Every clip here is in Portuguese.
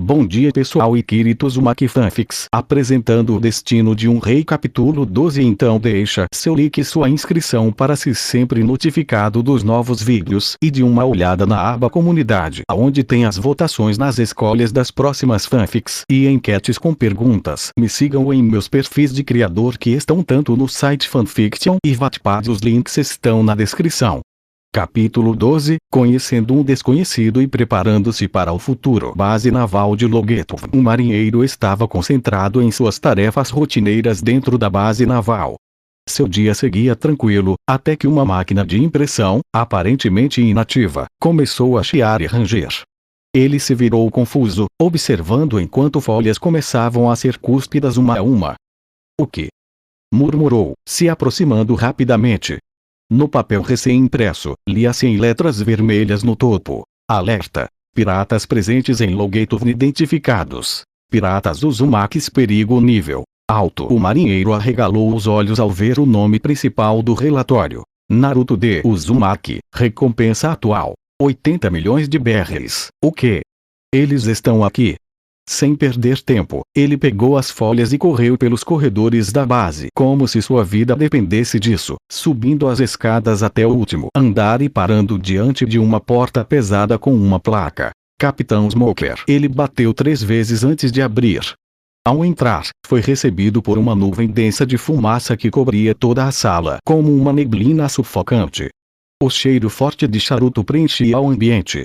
Bom dia pessoal e Kirito Uzumaki Fanfics apresentando o destino de um rei capítulo 12. Então deixa seu like e sua inscrição para ser sempre notificado dos novos vídeos e de uma olhada na aba comunidade, onde tem as votações nas escolhas das próximas fanfics e enquetes com perguntas. Me sigam em meus perfis de criador que estão tanto no site Fanfiction e Wattpad, os links estão na descrição. Capítulo 12, Conhecendo um desconhecido e preparando-se para o futuro. Base naval de Logetov. Um marinheiro estava concentrado em suas tarefas rotineiras dentro da base naval. Seu dia seguia tranquilo, até que uma máquina de impressão, aparentemente inativa, começou a chiar e ranger. Ele se virou confuso, observando enquanto folhas começavam a ser cúspidas uma a uma. "O que?" murmurou, se aproximando rapidamente. No papel recém-impresso, lia-se em letras vermelhas no topo: "Alerta! Piratas presentes em Logetov identificados. Piratas Uzumakis, perigo nível alto." O marinheiro arregalou os olhos ao ver o nome principal do relatório: Naruto D. Uzumaki, recompensa atual: 80 milhões de BRs. O que? Eles estão aqui? Sem perder tempo, ele pegou as folhas e correu pelos corredores da base como se sua vida dependesse disso, subindo as escadas até o último andar e parando diante de uma porta pesada com uma placa: Capitão Smoker. Ele bateu 3 vezes antes de abrir. Ao entrar, foi recebido por uma nuvem densa de fumaça que cobria toda a sala como uma neblina sufocante. O cheiro forte de charuto preenchia o ambiente.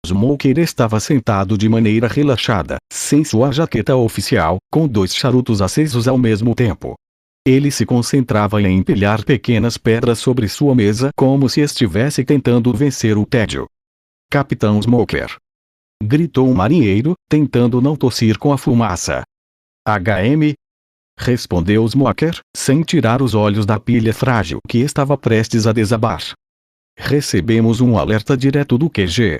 Smoker estava sentado de maneira relaxada, sem sua jaqueta oficial, com 2 charutos acesos ao mesmo tempo. Ele se concentrava em empilhar pequenas pedras sobre sua mesa como se estivesse tentando vencer o tédio. "Capitão Smoker!" gritou o marinheiro, tentando não tossir com a fumaça. "HM?" respondeu Smoker, sem tirar os olhos da pilha frágil que estava prestes a desabar. "Recebemos um alerta direto do QG.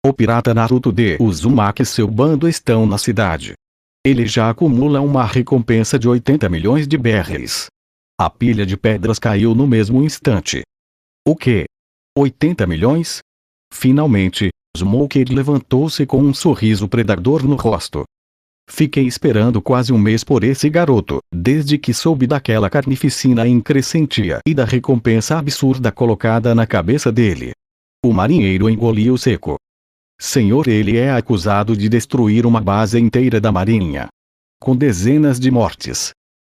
O pirata Naruto D. Uzumaki e seu bando estão na cidade. Ele já acumula uma recompensa de 80 milhões de BRs." A pilha de pedras caiu no mesmo instante. "O quê? 80 milhões? Finalmente, Smoker levantou-se com um sorriso predador no rosto. "Fiquei esperando quase um mês por esse garoto, desde que soube daquela carnificina increscentia e da recompensa absurda colocada na cabeça dele." O marinheiro engoliu seco. "Senhor, ele é acusado de destruir uma base inteira da marinha, com dezenas de mortes.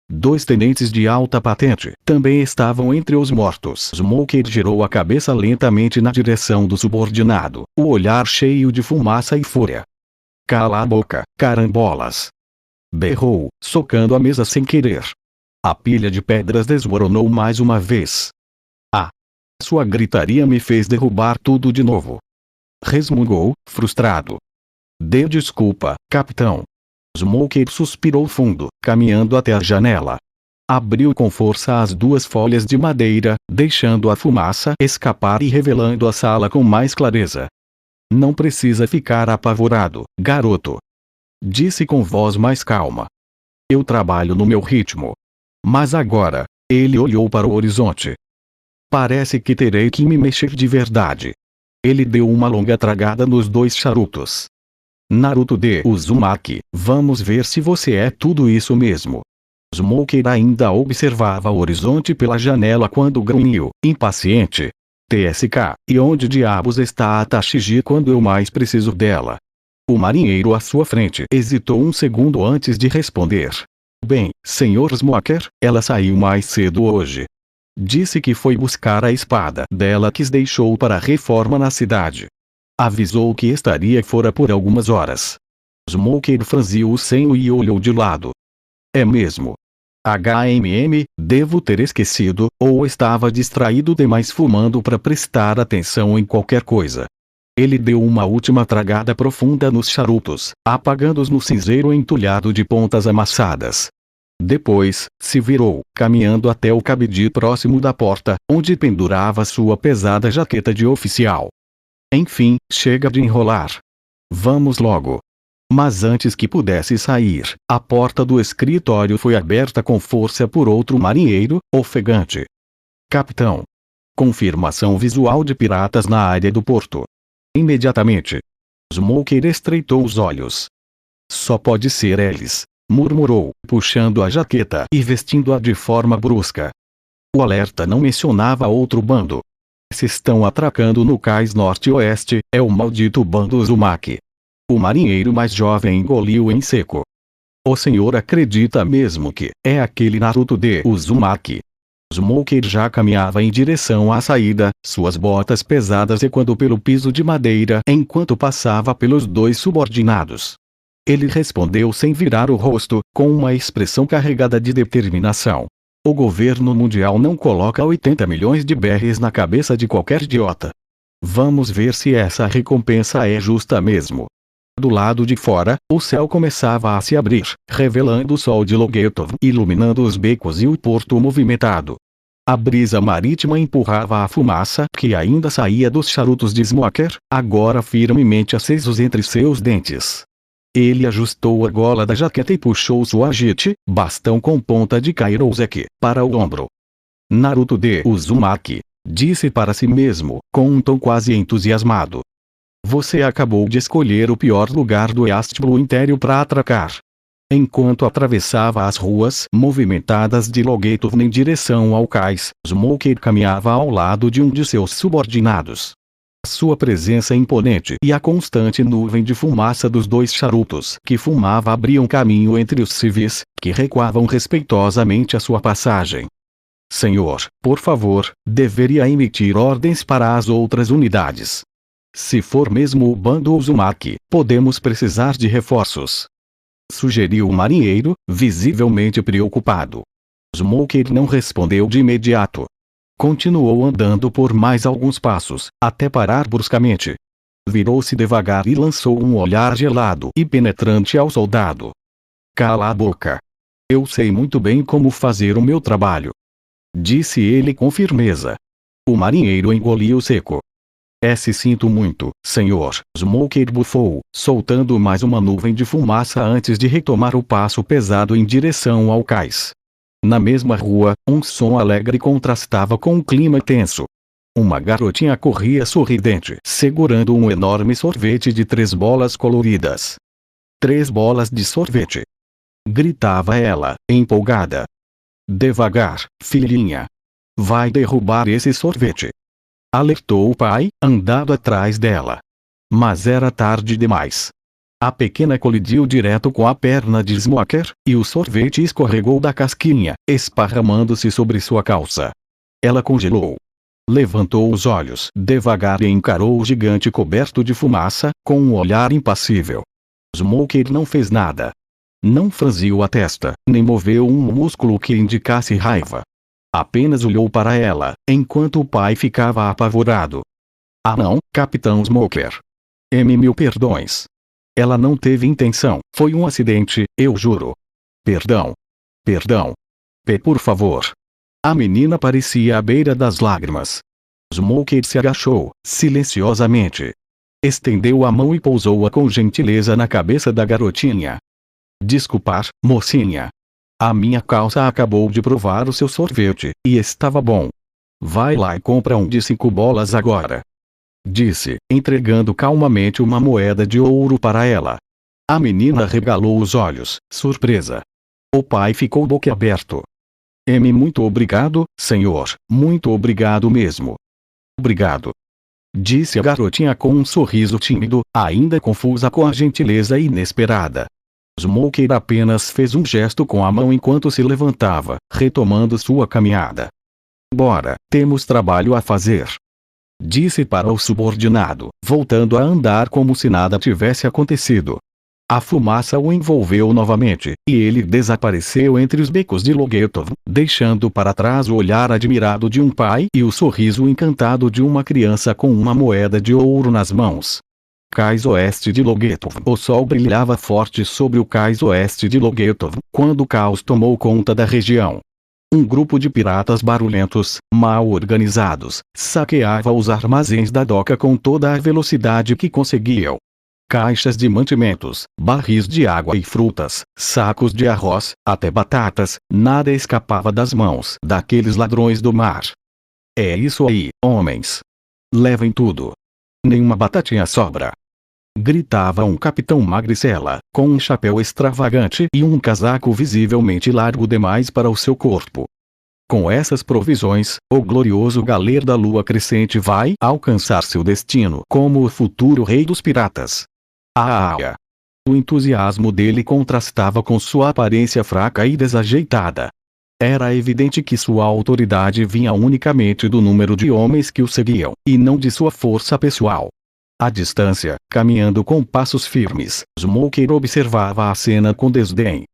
2 tenentes de alta patente também estavam entre os mortos." Smoker girou a cabeça lentamente na direção do subordinado, o olhar cheio de fumaça e fúria. "Cala a boca, carambolas!" berrou, socando a mesa sem querer. A pilha de pedras desmoronou mais uma vez. "Ah! Sua gritaria me fez derrubar tudo de novo!" resmungou, frustrado. "Dê desculpa, capitão." Smoker suspirou fundo, caminhando até a janela. Abriu com força as 2 folhas de madeira, deixando a fumaça escapar e revelando a sala com mais clareza. "Não precisa ficar apavorado, garoto," disse com voz mais calma. "Eu trabalho no meu ritmo. Mas agora," ele olhou para o horizonte, "parece que terei que me mexer de verdade." Ele deu uma longa tragada nos 2 charutos. "Naruto D. Uzumaki, vamos ver se você é tudo isso mesmo." Smoker ainda observava o horizonte pela janela quando grunhiu, impaciente: "TSK, e onde diabos está a Tashigi quando eu mais preciso dela?" O marinheiro à sua frente hesitou um segundo antes de responder. "Bem, Sr. Smoker, ela saiu mais cedo hoje. Disse que foi buscar a espada dela que deixou para a reforma na cidade. Avisou que estaria fora por algumas horas." Smoker franziu o senho e olhou de lado. "É mesmo? Devo ter esquecido, ou estava distraído demais fumando para prestar atenção em qualquer coisa." Ele deu uma última tragada profunda nos charutos, apagando-os no cinzeiro entulhado de pontas amassadas. Depois, se virou, caminhando até o cabide próximo da porta, onde pendurava sua pesada jaqueta de oficial. "Enfim, chega de enrolar. Vamos logo." Mas antes que pudesse sair, a porta do escritório foi aberta com força por outro marinheiro, ofegante. "Capitão. Confirmação visual de piratas na área do porto." Imediatamente. Smoker estreitou os olhos. Só pode ser eles, murmurou, puxando a jaqueta e vestindo-a de forma brusca. O alerta não mencionava outro bando. Se estão atracando no cais norte-oeste, é o maldito bando Uzumaki. O marinheiro mais jovem engoliu em seco. O senhor acredita mesmo que é aquele Naruto de Uzumaki? Smoker já caminhava em direção à saída, suas botas pesadas ecoando pelo piso de madeira enquanto passava pelos dois subordinados. Ele respondeu sem virar o rosto, com uma expressão carregada de determinação. O governo mundial não coloca 80 milhões de berries na cabeça de qualquer idiota. Vamos ver se essa recompensa é justa mesmo. Do lado de fora, o céu começava a se abrir, revelando o sol de Logetov, iluminando os becos e o porto movimentado. A brisa marítima empurrava a fumaça que ainda saía dos charutos de Smoker, agora firmemente acesos entre seus dentes. Ele ajustou a gola da jaqueta e puxou sua agite, bastão com ponta de Kairoseki, para o ombro. Naruto de Uzumaki, disse para si mesmo, com um tom quase entusiasmado. Você acabou de escolher o pior lugar do East Blue Império para atracar. Enquanto atravessava as ruas movimentadas de Logetov em direção ao cais, Smoker caminhava ao lado de um de seus subordinados. Sua presença imponente e a constante nuvem de fumaça dos dois charutos que fumava abriam caminho entre os civis, que recuavam respeitosamente à sua passagem. Senhor, por favor, deveria emitir ordens para as outras unidades. Se for mesmo o bando Uzumaki, podemos precisar de reforços. Sugeriu o marinheiro, visivelmente preocupado. Smoker não respondeu de imediato. Continuou andando por mais alguns passos, até parar bruscamente. Virou-se devagar e lançou um olhar gelado e penetrante ao soldado. Cala a boca. Eu sei muito bem como fazer o meu trabalho. Disse ele com firmeza. O marinheiro engoliu seco. Sinto muito, senhor, Smoker bufou, soltando mais uma nuvem de fumaça antes de retomar o passo pesado em direção ao cais. Na mesma rua, um som alegre contrastava com um clima tenso. Uma garotinha corria sorridente, segurando um enorme sorvete de 3 bolas coloridas. 3 bolas de sorvete! Gritava ela, empolgada. Devagar, filhinha. Vai derrubar esse sorvete. Alertou o pai, andando atrás dela. Mas era tarde demais. A pequena colidiu direto com a perna de Smoker, e o sorvete escorregou da casquinha, esparramando-se sobre sua calça. Ela congelou. Levantou os olhos devagar e encarou o gigante coberto de fumaça, com um olhar impassível. Smoker não fez nada. Não franziu a testa, nem moveu um músculo que indicasse raiva. Apenas olhou para ela, enquanto o pai ficava apavorado. Ah não, Capitão Smoker. Mil perdões. Ela não teve intenção, foi um acidente, eu juro. Perdão. Perdão. Por favor. A menina parecia à beira das lágrimas. Smoker se agachou, silenciosamente. Estendeu a mão e pousou-a com gentileza na cabeça da garotinha. Desculpar, mocinha. A minha calça acabou de provar o seu sorvete, e estava bom. Vai lá e compra um de 5 bolas agora. Disse, entregando calmamente uma moeda de ouro para ela. A menina regalou os olhos, surpresa. O pai ficou boquiaberto. Muito obrigado, senhor, muito obrigado mesmo. Obrigado. Disse a garotinha com um sorriso tímido, ainda confusa com a gentileza inesperada. Smoker apenas fez um gesto com a mão enquanto se levantava, retomando sua caminhada. Bora, temos trabalho a fazer. Disse para o subordinado, voltando a andar como se nada tivesse acontecido. A fumaça o envolveu novamente, e ele desapareceu entre os becos de Logetov, deixando para trás o olhar admirado de um pai e o sorriso encantado de uma criança com uma moeda de ouro nas mãos. Cais oeste de Logetov. O sol brilhava forte sobre o cais oeste de Logetov, quando o caos tomou conta da região. Um grupo de piratas barulhentos, mal organizados, saqueava os armazéns da doca com toda a velocidade que conseguiam. Caixas de mantimentos, barris de água e frutas, sacos de arroz, até batatas, nada escapava das mãos daqueles ladrões do mar. É isso aí, homens. Levem tudo. Nenhuma batatinha sobra. gritava um capitão magricela, com um chapéu extravagante e um casaco visivelmente largo demais para o seu corpo. Com essas provisões, o glorioso Galeiro da Lua Crescente vai alcançar seu destino como o futuro rei dos piratas. Ah! O entusiasmo dele contrastava com sua aparência fraca e desajeitada. Era evidente que sua autoridade vinha unicamente do número de homens que o seguiam, e não de sua força pessoal. À distância, caminhando com passos firmes, Smoker observava a cena com desdém.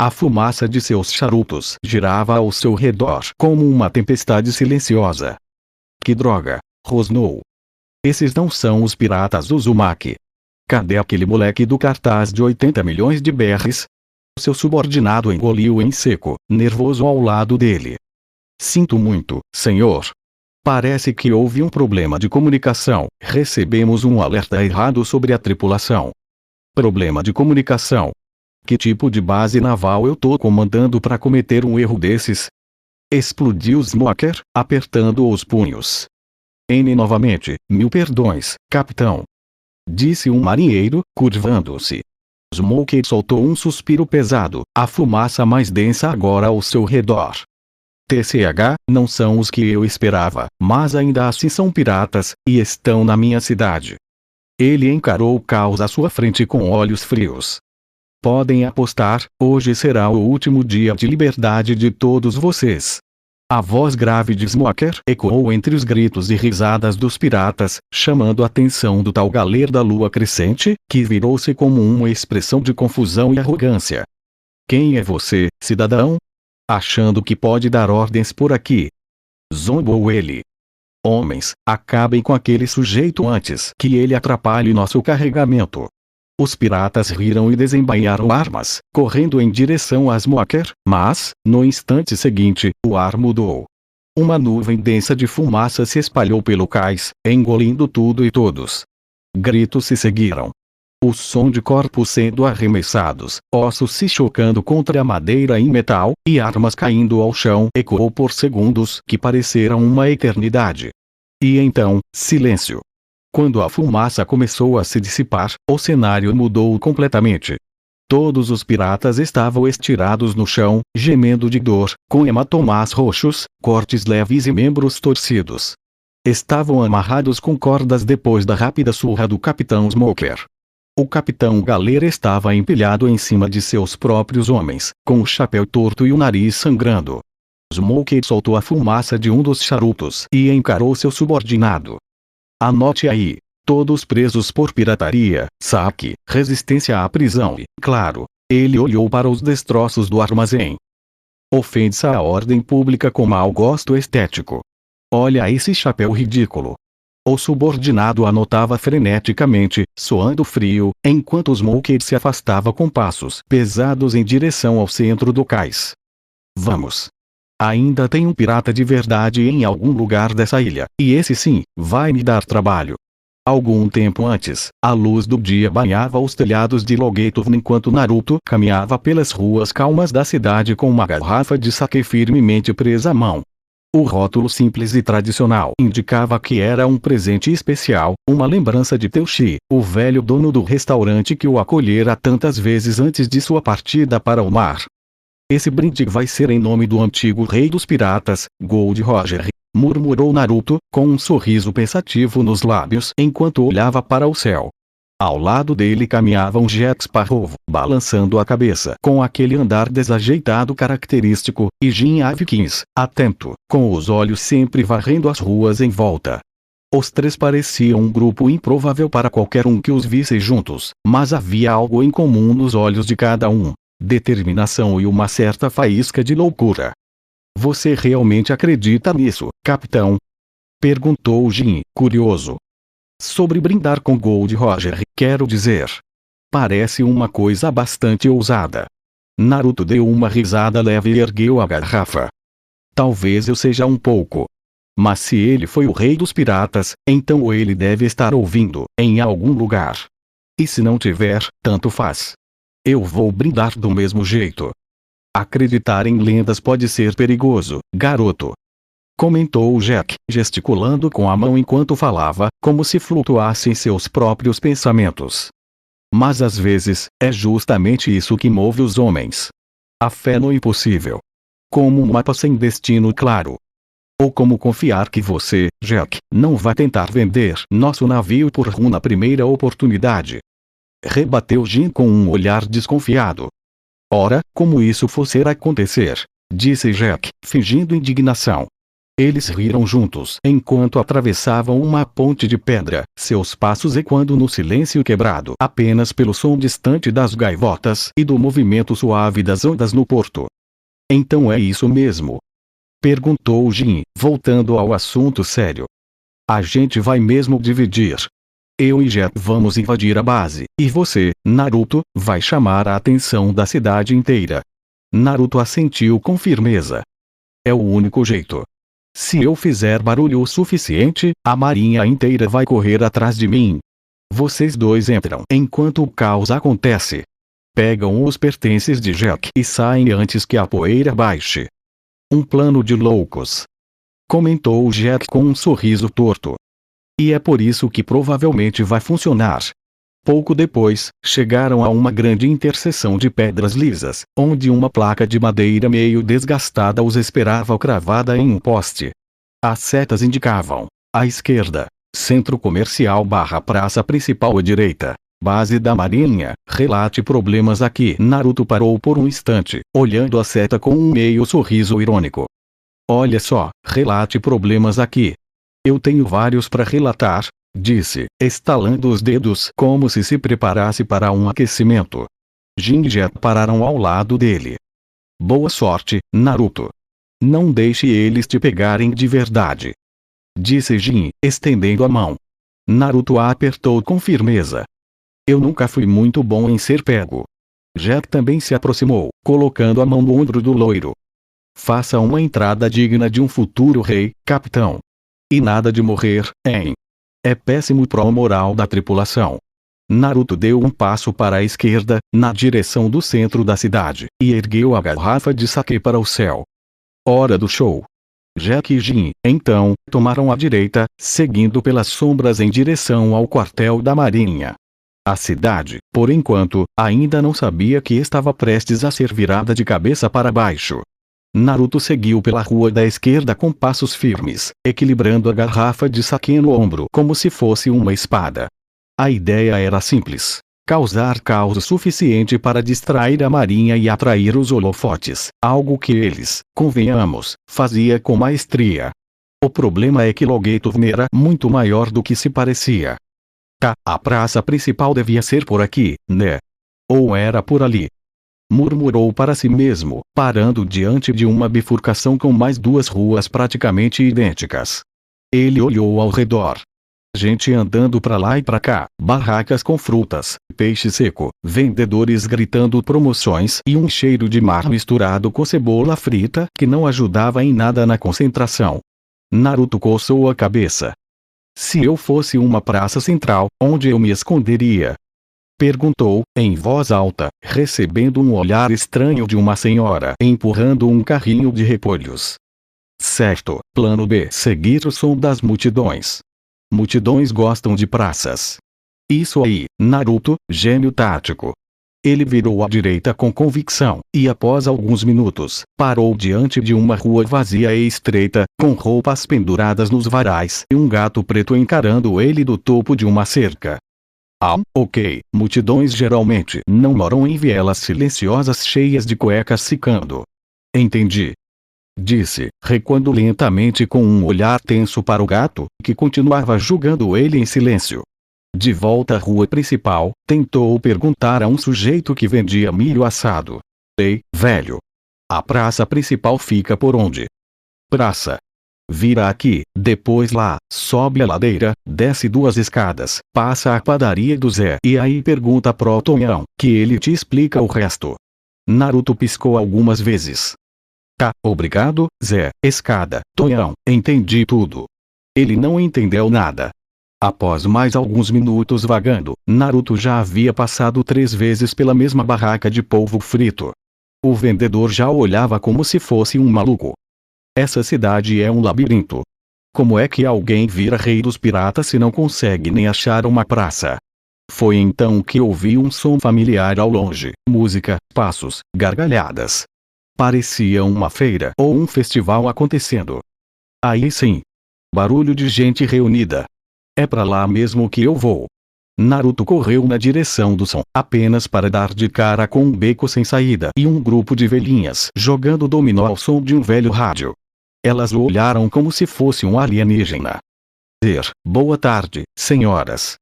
A fumaça de seus charutos girava ao seu redor como uma tempestade silenciosa. Que droga! Rosnou. Esses não são os piratas Uzumaki. Cadê aquele moleque do cartaz de 80 milhões de berres? Seu subordinado engoliu em seco, nervoso ao lado dele. Sinto muito, senhor. Parece que houve um problema de comunicação. Recebemos um alerta errado sobre a tripulação. Problema de comunicação? Que tipo de base naval eu tô comandando para cometer um erro desses? Explodiu Smoker, apertando os punhos. Novamente, mil perdões, capitão. Disse um marinheiro, curvando-se. Smoker soltou um suspiro pesado, a fumaça mais densa agora ao seu redor. TCH, não são os que eu esperava, mas ainda assim são piratas, e estão na minha cidade. Ele encarou o caos à sua frente com olhos frios. Podem apostar, hoje será o último dia de liberdade de todos vocês. A voz grave de Smoker ecoou entre os gritos e risadas dos piratas, chamando a atenção do tal Galeiro da Lua Crescente, que virou-se como uma expressão de confusão e arrogância. Quem é você, cidadão? Achando que pode dar ordens por aqui? Zombou ele. Homens, acabem com aquele sujeito antes que ele atrapalhe nosso carregamento. Os piratas riram e desembainharam armas, correndo em direção a Smoker, mas, no instante seguinte, o ar mudou. Uma nuvem densa de fumaça se espalhou pelo cais, engolindo tudo e todos. Gritos se seguiram. O som de corpos sendo arremessados, ossos se chocando contra a madeira em metal, e armas caindo ao chão ecoou por segundos que pareceram uma eternidade. E então, silêncio. Quando a fumaça começou a se dissipar, o cenário mudou completamente. Todos os piratas estavam estirados no chão, gemendo de dor, com hematomas roxos, cortes leves e membros torcidos. Estavam amarrados com cordas depois da rápida surra do capitão Smoker. O capitão Galeiro estava empilhado em cima de seus próprios homens, com o chapéu torto e o nariz sangrando. Smoker soltou a fumaça de um dos charutos e encarou seu subordinado. Anote aí, todos presos por pirataria, saque, resistência à prisão e, claro, ele olhou para os destroços do armazém. Ofensa à ordem pública com mau gosto estético. Olha esse chapéu ridículo. O subordinado anotava freneticamente, suando frio, enquanto Smoker se afastava com passos pesados em direção ao centro do cais. Vamos. Ainda tem um pirata de verdade em algum lugar dessa ilha, e esse sim, vai me dar trabalho. Algum tempo antes, a luz do dia banhava os telhados de Logetov enquanto Naruto caminhava pelas ruas calmas da cidade com uma garrafa de sake firmemente presa à mão. O rótulo simples e tradicional indicava que era um presente especial, uma lembrança de Teuchi, o velho dono do restaurante que o acolhera tantas vezes antes de sua partida para o mar. Esse brinde vai ser em nome do antigo rei dos piratas, Gold Roger, murmurou Naruto, com um sorriso pensativo nos lábios enquanto olhava para o céu. Ao lado dele caminhava um Jack Sparrow, balançando a cabeça com aquele andar desajeitado característico, e Jim Avikins, atento, com os olhos sempre varrendo as ruas em volta. Os três pareciam um grupo improvável para qualquer um que os visse juntos, mas havia algo em comum nos olhos de cada um. Determinação e uma certa faísca de loucura. Você realmente acredita nisso, capitão? Perguntou Jim, curioso. Sobre brindar com Gold Roger, quero dizer. Parece uma coisa bastante ousada. Naruto deu uma risada leve e ergueu a garrafa. Talvez eu seja um pouco. Mas se ele foi o rei dos piratas, então ele deve estar ouvindo, em algum lugar. E se não tiver, tanto faz. Eu vou brindar do mesmo jeito. Acreditar em lendas pode ser perigoso, garoto. Comentou Jack, gesticulando com a mão enquanto falava, como se flutuassem seus próprios pensamentos. Mas às vezes, é justamente isso que move os homens. A fé no impossível. Como um mapa sem destino claro. Ou como confiar que você, Jack, não vai tentar vender nosso navio por rum na primeira oportunidade. Rebateu Jim com um olhar desconfiado. Ora, como isso fosse acontecer? Disse Jack, fingindo indignação. Eles riram juntos enquanto atravessavam uma ponte de pedra, seus passos ecoando no silêncio quebrado apenas pelo som distante das gaivotas e do movimento suave das ondas no porto. Então é isso mesmo? Perguntou Jim, voltando ao assunto sério. A gente vai mesmo dividir. Eu e Jet vamos invadir a base, e você, Naruto, vai chamar a atenção da cidade inteira. Naruto assentiu com firmeza. É o único jeito. Se eu fizer barulho o suficiente, a marinha inteira vai correr atrás de mim. Vocês dois entram enquanto o caos acontece. Pegam os pertences de Jack e saem antes que a poeira baixe. Um plano de loucos. Comentou Jack com um sorriso torto. E é por isso que provavelmente vai funcionar. Pouco depois, chegaram a uma grande interseção de pedras lisas, onde uma placa de madeira meio desgastada os esperava cravada em um poste. As setas indicavam: à esquerda, centro comercial / praça principal à direita, base da marinha, relate problemas aqui. Naruto parou por um instante, olhando a seta com um meio sorriso irônico. Olha só, relate problemas aqui. Eu tenho vários para relatar, disse, estalando os dedos como se preparasse para um aquecimento. Jin e Jet pararam ao lado dele. Boa sorte, Naruto. Não deixe eles te pegarem de verdade. Disse Jin, estendendo a mão. Naruto a apertou com firmeza. Eu nunca fui muito bom em ser pego. Jet também se aproximou, colocando a mão no ombro do loiro. Faça uma entrada digna de um futuro rei, capitão. E nada de morrer, hein? É péssimo pro moral da tripulação. Naruto deu um passo para a esquerda, na direção do centro da cidade, e ergueu a garrafa de saquê para o céu. Hora do show. Jack e Jin, então, tomaram a direita, seguindo pelas sombras em direção ao quartel da marinha. A cidade, por enquanto, ainda não sabia que estava prestes a ser virada de cabeça para baixo. Naruto seguiu pela rua da esquerda com passos firmes, equilibrando a garrafa de saquê no ombro como se fosse uma espada. A ideia era simples: causar caos suficiente para distrair a marinha e atrair os holofotes, algo que eles, convenhamos, fazia com maestria. O problema é que Logeto era muito maior do que se parecia. A praça principal devia ser por aqui, né? Ou era por ali? Murmurou para si mesmo, parando diante de uma bifurcação com mais duas ruas praticamente idênticas. Ele olhou ao redor. Gente andando para lá e para cá, barracas com frutas, peixe seco, vendedores gritando promoções e um cheiro de mar misturado com cebola frita que não ajudava em nada na concentração. Naruto coçou a cabeça. Se eu fosse uma praça central, onde eu me esconderia? Perguntou, em voz alta, recebendo um olhar estranho de uma senhora empurrando um carrinho de repolhos. Certo, plano B: seguir o som das multidões. Multidões gostam de praças. Isso aí, Naruto, gênio tático. Ele virou à direita com convicção, e após alguns minutos, parou diante de uma rua vazia e estreita, com roupas penduradas nos varais e um gato preto encarando ele do topo de uma cerca. Ah, ok, multidões geralmente não moram em vielas silenciosas cheias de cuecas secando. Entendi. Disse, recuando lentamente com um olhar tenso para o gato, que continuava julgando ele em silêncio. De volta à rua principal, tentou perguntar a um sujeito que vendia milho assado. Ei, velho. A praça principal fica por onde? Praça. Vira aqui, depois lá, sobe a ladeira, desce 2 escadas, passa a padaria do Zé e aí pergunta pro Tonhão, que ele te explica o resto. Naruto piscou algumas vezes. Obrigado, Zé. Escada, Tonhão, entendi tudo. Ele não entendeu nada. Após mais alguns minutos vagando, Naruto já havia passado 3 vezes pela mesma barraca de polvo frito. O vendedor já o olhava como se fosse um maluco. Essa cidade é um labirinto. Como é que alguém vira rei dos piratas se não consegue nem achar uma praça? Foi então que ouvi um som familiar ao longe, música, passos, gargalhadas. Parecia uma feira ou um festival acontecendo. Aí sim. Barulho de gente reunida. É pra lá mesmo que eu vou. Naruto correu na direção do som, apenas para dar de cara com um beco sem saída e um grupo de velhinhas jogando dominó ao som de um velho rádio. Elas o olharam como se fosse um alienígena. Boa tarde, senhoras.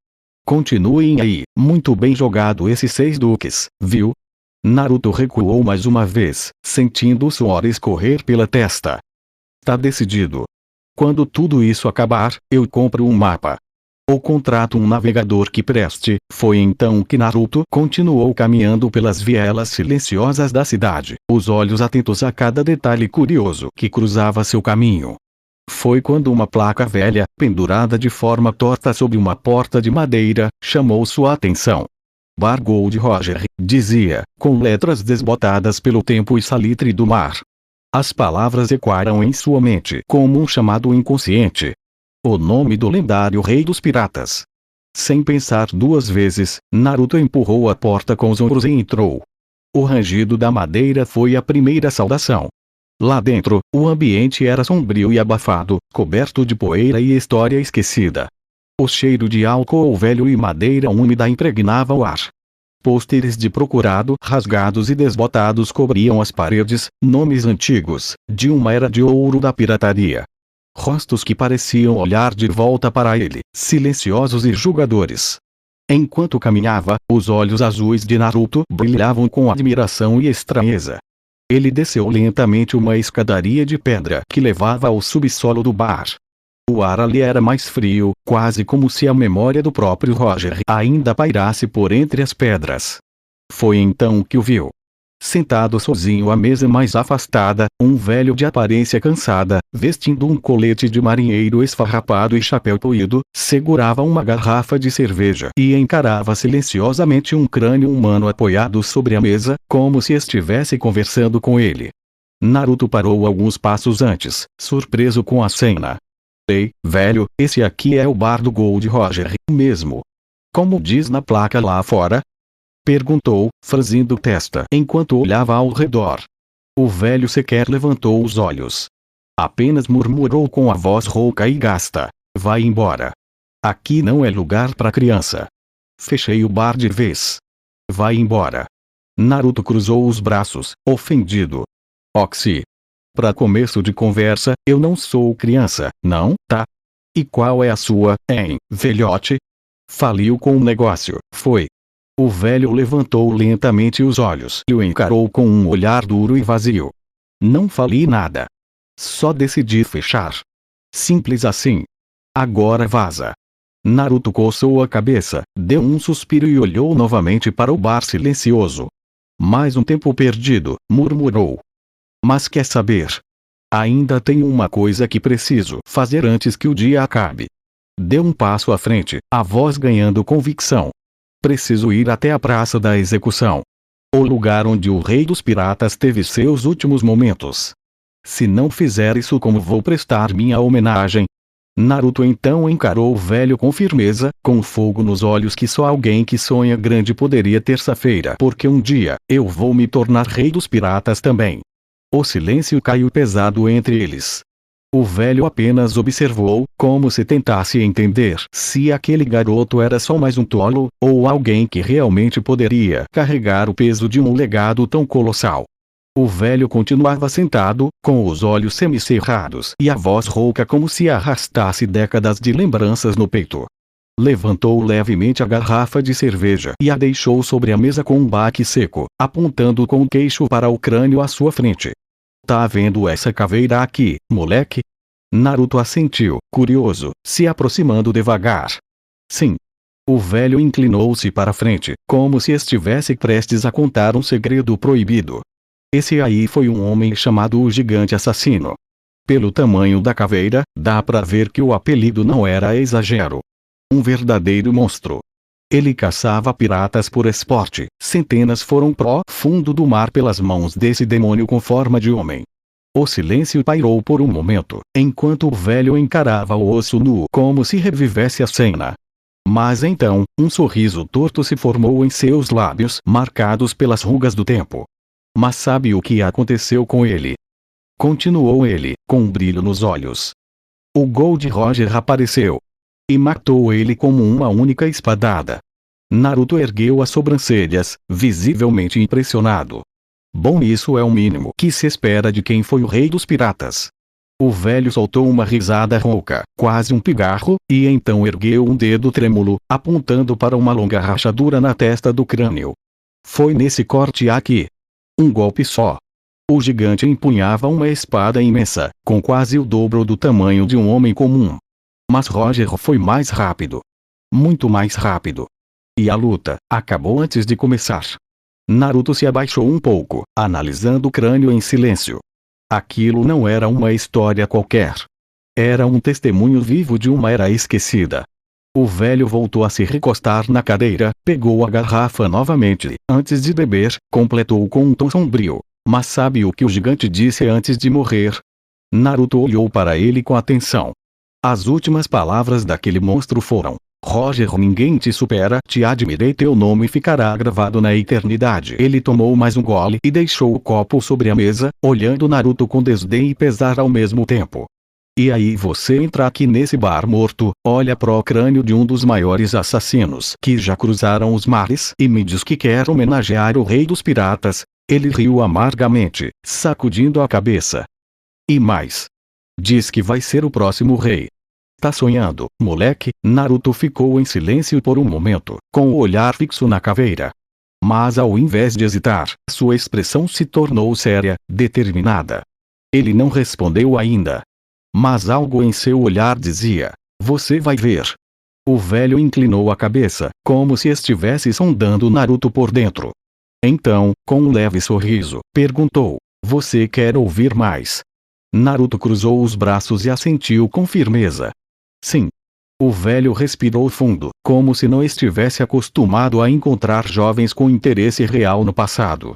Continuem aí, muito bem jogado esses 6 duques, viu? Naruto recuou mais uma vez, sentindo o suor escorrer pela testa. Tá decidido. Quando tudo isso acabar, eu compro um mapa. Ou contrato um navegador que preste. Foi então que Naruto continuou caminhando pelas vielas silenciosas da cidade, os olhos atentos a cada detalhe curioso que cruzava seu caminho. Foi quando uma placa velha, pendurada de forma torta sobre uma porta de madeira, chamou sua atenção. Bar Gold Roger, dizia, com letras desbotadas pelo tempo e salitre do mar. As palavras ecoaram em sua mente como um chamado inconsciente. O nome do lendário rei dos piratas. Sem pensar 2 vezes, Naruto empurrou a porta com os ombros e entrou. O rangido da madeira foi a primeira saudação. Lá dentro, o ambiente era sombrio e abafado, coberto de poeira e história esquecida. O cheiro de álcool velho e madeira úmida impregnava o ar. Pôsteres de procurado rasgados e desbotados cobriam as paredes, nomes antigos, de uma era de ouro da pirataria. Rostos que pareciam olhar de volta para ele, silenciosos e julgadores. Enquanto caminhava, os olhos azuis de Naruto brilhavam com admiração e estranheza. Ele desceu lentamente uma escadaria de pedra que levava ao subsolo do bar. O ar ali era mais frio, quase como se a memória do próprio Roger ainda pairasse por entre as pedras. Foi então que o viu. Sentado sozinho à mesa mais afastada, um velho de aparência cansada, vestindo um colete de marinheiro esfarrapado e chapéu poído, segurava uma garrafa de cerveja e encarava silenciosamente um crânio humano apoiado sobre a mesa, como se estivesse conversando com ele. Naruto parou alguns passos antes, surpreso com a cena. Ei, velho, esse aqui é o bar do Gold Roger mesmo. Como diz na placa lá fora? Perguntou, franzindo testa enquanto olhava ao redor. O velho sequer levantou os olhos. Apenas murmurou com a voz rouca e gasta. Vai embora. Aqui não é lugar para criança. Fechei o bar de vez. Vai embora. Naruto cruzou os braços, ofendido. Oxi. Pra começo de conversa, eu não sou criança, não, tá? E qual é a sua, hein, velhote? Faliu com o negócio, foi? O velho levantou lentamente os olhos e o encarou com um olhar duro e vazio. Não falei nada. Só decidi fechar. Simples assim. Agora vaza. Naruto coçou a cabeça, deu um suspiro e olhou novamente para o bar silencioso. Mais um tempo perdido, murmurou. Mas quer saber? Ainda tenho uma coisa que preciso fazer antes que o dia acabe. Deu um passo à frente, a voz ganhando convicção. Preciso ir até a Praça da Execução. O lugar onde o rei dos piratas teve seus últimos momentos. Se não fizer isso, como vou prestar minha homenagem? Naruto então encarou o velho com firmeza, com fogo nos olhos que só alguém que sonha grande poderia terça-feira. Porque um dia, eu vou me tornar rei dos piratas também. O silêncio caiu pesado entre eles. O velho apenas observou, como se tentasse entender se aquele garoto era só mais um tolo, ou alguém que realmente poderia carregar o peso de um legado tão colossal. O velho continuava sentado, com os olhos semicerrados e a voz rouca como se arrastasse décadas de lembranças no peito. Levantou levemente a garrafa de cerveja e a deixou sobre a mesa com um baque seco, apontando com o queixo para o crânio à sua frente. Tá vendo essa caveira aqui, moleque? Naruto assentiu, curioso, se aproximando devagar. Sim. O velho inclinou-se para a frente, como se estivesse prestes a contar um segredo proibido. Esse aí foi um homem chamado o Gigante Assassino. Pelo tamanho da caveira, dá pra ver que o apelido não era exagero. Um verdadeiro monstro. Ele caçava piratas por esporte, centenas foram pro fundo do mar pelas mãos desse demônio com forma de homem. O silêncio pairou por um momento, enquanto o velho encarava o osso nu como se revivesse a cena. Mas então, um sorriso torto se formou em seus lábios, marcados pelas rugas do tempo. Mas sabe o que aconteceu com ele? Continuou ele, com um brilho nos olhos. O Gold Roger apareceu. E matou ele como uma única espadada. Naruto ergueu as sobrancelhas, visivelmente impressionado. Bom, isso é o mínimo que se espera de quem foi o rei dos piratas. O velho soltou uma risada rouca, quase um pigarro, e então ergueu um dedo trêmulo, apontando para uma longa rachadura na testa do crânio. Foi nesse corte aqui. Um golpe só. O gigante empunhava uma espada imensa, com quase o dobro do tamanho de um homem comum. Mas Roger foi mais rápido. Muito mais rápido. E a luta acabou antes de começar. Naruto se abaixou um pouco, analisando o crânio em silêncio. Aquilo não era uma história qualquer. Era um testemunho vivo de uma era esquecida. O velho voltou a se recostar na cadeira, pegou a garrafa novamente, antes de beber, completou com um tom sombrio. Mas sabe o que o gigante disse antes de morrer? Naruto olhou para ele com atenção. As últimas palavras daquele monstro foram: Roger, ninguém te supera, te admirei, teu nome ficará gravado na eternidade. Ele tomou mais um gole e deixou o copo sobre a mesa, olhando Naruto com desdém e pesar ao mesmo tempo. E aí você entra aqui nesse bar morto, olha pro crânio de um dos maiores assassinos que já cruzaram os mares e me diz que quer homenagear o rei dos piratas. Ele riu amargamente, sacudindo a cabeça. E mais. Diz que vai ser o próximo rei. Tá sonhando, moleque? Naruto ficou em silêncio por um momento, com o olhar fixo na caveira. Mas ao invés de hesitar, sua expressão se tornou séria, determinada. Ele não respondeu ainda. Mas algo em seu olhar dizia: você vai ver. O velho inclinou a cabeça, como se estivesse sondando Naruto por dentro. Então, com um leve sorriso, perguntou: você quer ouvir mais? Naruto cruzou os braços e assentiu com firmeza. Sim. O velho respirou fundo, como se não estivesse acostumado a encontrar jovens com interesse real no passado.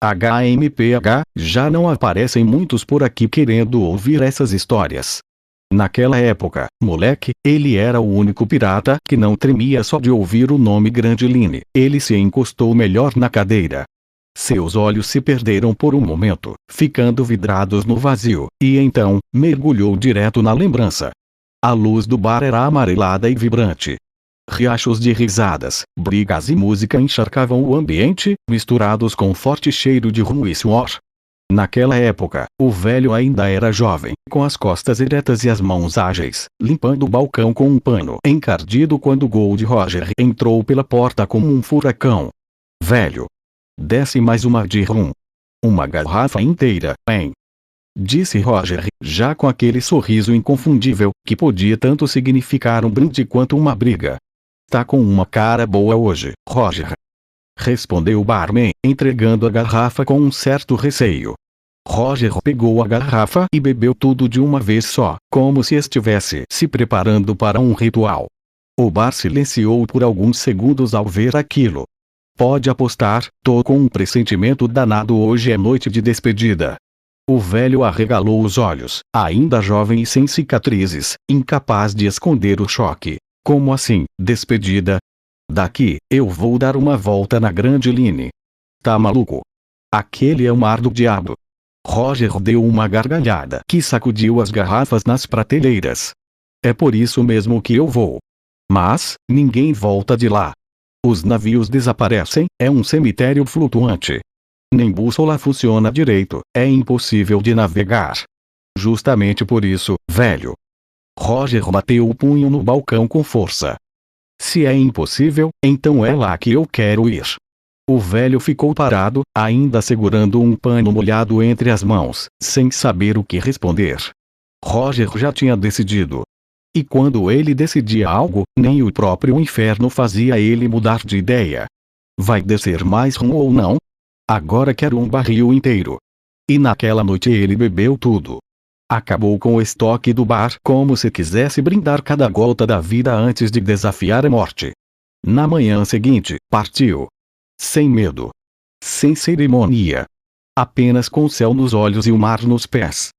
HMPH, já não aparecem muitos por aqui querendo ouvir essas histórias. Naquela época, moleque, ele era o único pirata que não tremia só de ouvir o nome Grande Line. Ele se encostou melhor na cadeira. Seus olhos se perderam por um momento, ficando vidrados no vazio, e então, mergulhou direto na lembrança. A luz do bar era amarelada e vibrante. Riachos de risadas, brigas e música encharcavam o ambiente, misturados com um forte cheiro de rum e suor. Naquela época, o velho ainda era jovem, com as costas eretas e as mãos ágeis, limpando o balcão com um pano encardido quando Gold Roger entrou pela porta como um furacão. Velho. Desce mais uma de rum. Uma garrafa inteira, hein? Disse Roger, já com aquele sorriso inconfundível, que podia tanto significar um brinde quanto uma briga. Tá com uma cara boa hoje, Roger. Respondeu o barman, entregando a garrafa com um certo receio. Roger pegou a garrafa e bebeu tudo de uma vez só, como se estivesse se preparando para um ritual. O bar silenciou por alguns segundos ao ver aquilo. Pode apostar, tô com um pressentimento danado, hoje é noite de despedida. O velho arregalou os olhos, ainda jovem e sem cicatrizes, incapaz de esconder o choque. Como assim, despedida? Daqui, eu vou dar uma volta na Grande Line. Tá maluco? Aquele é o mar do diabo. Roger deu uma gargalhada que sacudiu as garrafas nas prateleiras. É por isso mesmo que eu vou. Mas, ninguém volta de lá. Os navios desaparecem, é um cemitério flutuante. Nem bússola funciona direito, é impossível de navegar. Justamente por isso, velho. Roger bateu o punho no balcão com força. Se é impossível, então é lá que eu quero ir. O velho ficou parado, ainda segurando um pano molhado entre as mãos, sem saber o que responder. Roger já tinha decidido. E quando ele decidia algo, nem o próprio inferno fazia ele mudar de ideia. Vai descer mais rum ou não? Agora quero um barril inteiro. E naquela noite ele bebeu tudo. Acabou com o estoque do bar como se quisesse brindar cada gota da vida antes de desafiar a morte. Na manhã seguinte, partiu. Sem medo. Sem cerimônia. apenas com o céu nos olhos e o mar nos pés.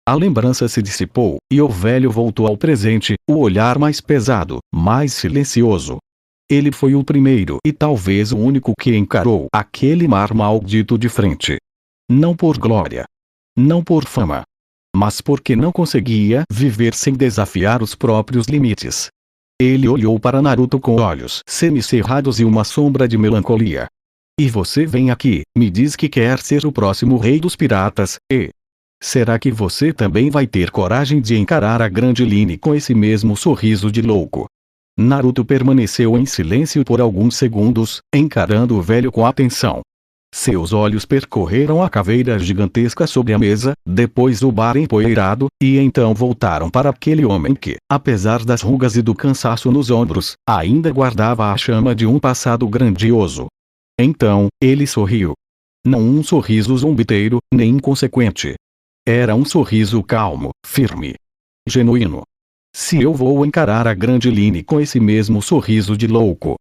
A lembrança se dissipou, e o velho voltou ao presente, o olhar mais pesado, mais silencioso. Ele foi o primeiro e talvez o único que encarou aquele mar maldito de frente. Não por glória. Não por fama. Mas porque não conseguia viver sem desafiar os próprios limites. Ele olhou para Naruto com olhos semicerrados e uma sombra de melancolia. E você vem aqui, me diz que quer ser o próximo rei dos piratas, e... será que você também vai ter coragem de encarar a grande Line com esse mesmo sorriso de louco? Naruto permaneceu em silêncio por alguns segundos, encarando o velho com atenção. Seus olhos percorreram a caveira gigantesca sobre a mesa, depois o bar empoeirado, e então voltaram para aquele homem que, apesar das rugas e do cansaço nos ombros, ainda guardava a chama de um passado grandioso. Então, ele sorriu. Não um sorriso zombeteiro, nem inconsequente. Era um sorriso calmo, firme. Genuíno. Se eu vou encarar a grande Line com esse mesmo sorriso de louco.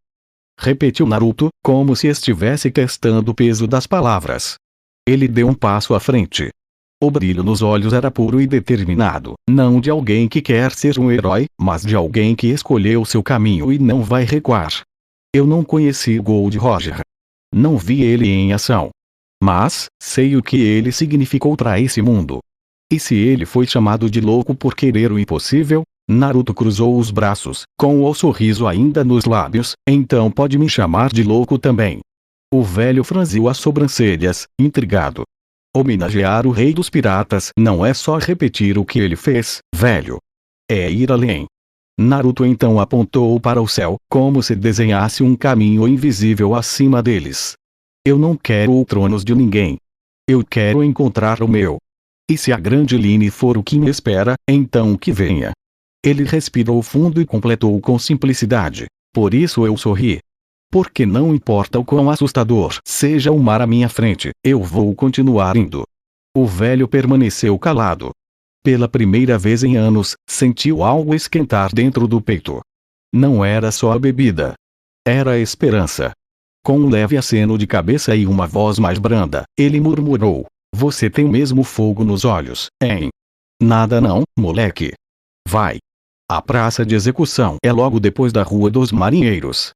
Repetiu Naruto, como se estivesse testando o peso das palavras. Ele deu um passo à frente. O brilho nos olhos era puro e determinado, não de alguém que quer ser um herói, mas de alguém que escolheu seu caminho e não vai recuar. Eu não conheci Gold Roger. Não vi ele em ação. Mas, sei o que ele significou para esse mundo. E se ele foi chamado de louco por querer o impossível? Naruto cruzou os braços, com o sorriso ainda nos lábios, então pode me chamar de louco também. O velho franziu as sobrancelhas, intrigado. Homenagear o rei dos piratas não é só repetir o que ele fez, velho. É ir além. Naruto então apontou para o céu, como se desenhasse um caminho invisível acima deles. Eu não quero o trono de ninguém. Eu quero encontrar o meu. E se a grande Line for o que me espera, então que venha. Ele respirou fundo e completou com simplicidade. Por isso eu sorri. Porque não importa o quão assustador seja o mar à minha frente, eu vou continuar indo. O velho permaneceu calado. Pela primeira vez em anos, sentiu algo esquentar dentro do peito. Não era só a bebida. Era a esperança. Com um leve aceno de cabeça e uma voz mais branda, ele murmurou: você tem mesmo fogo nos olhos, hein? Nada não, moleque. Vai. A praça de execução é logo depois da Rua dos Marinheiros.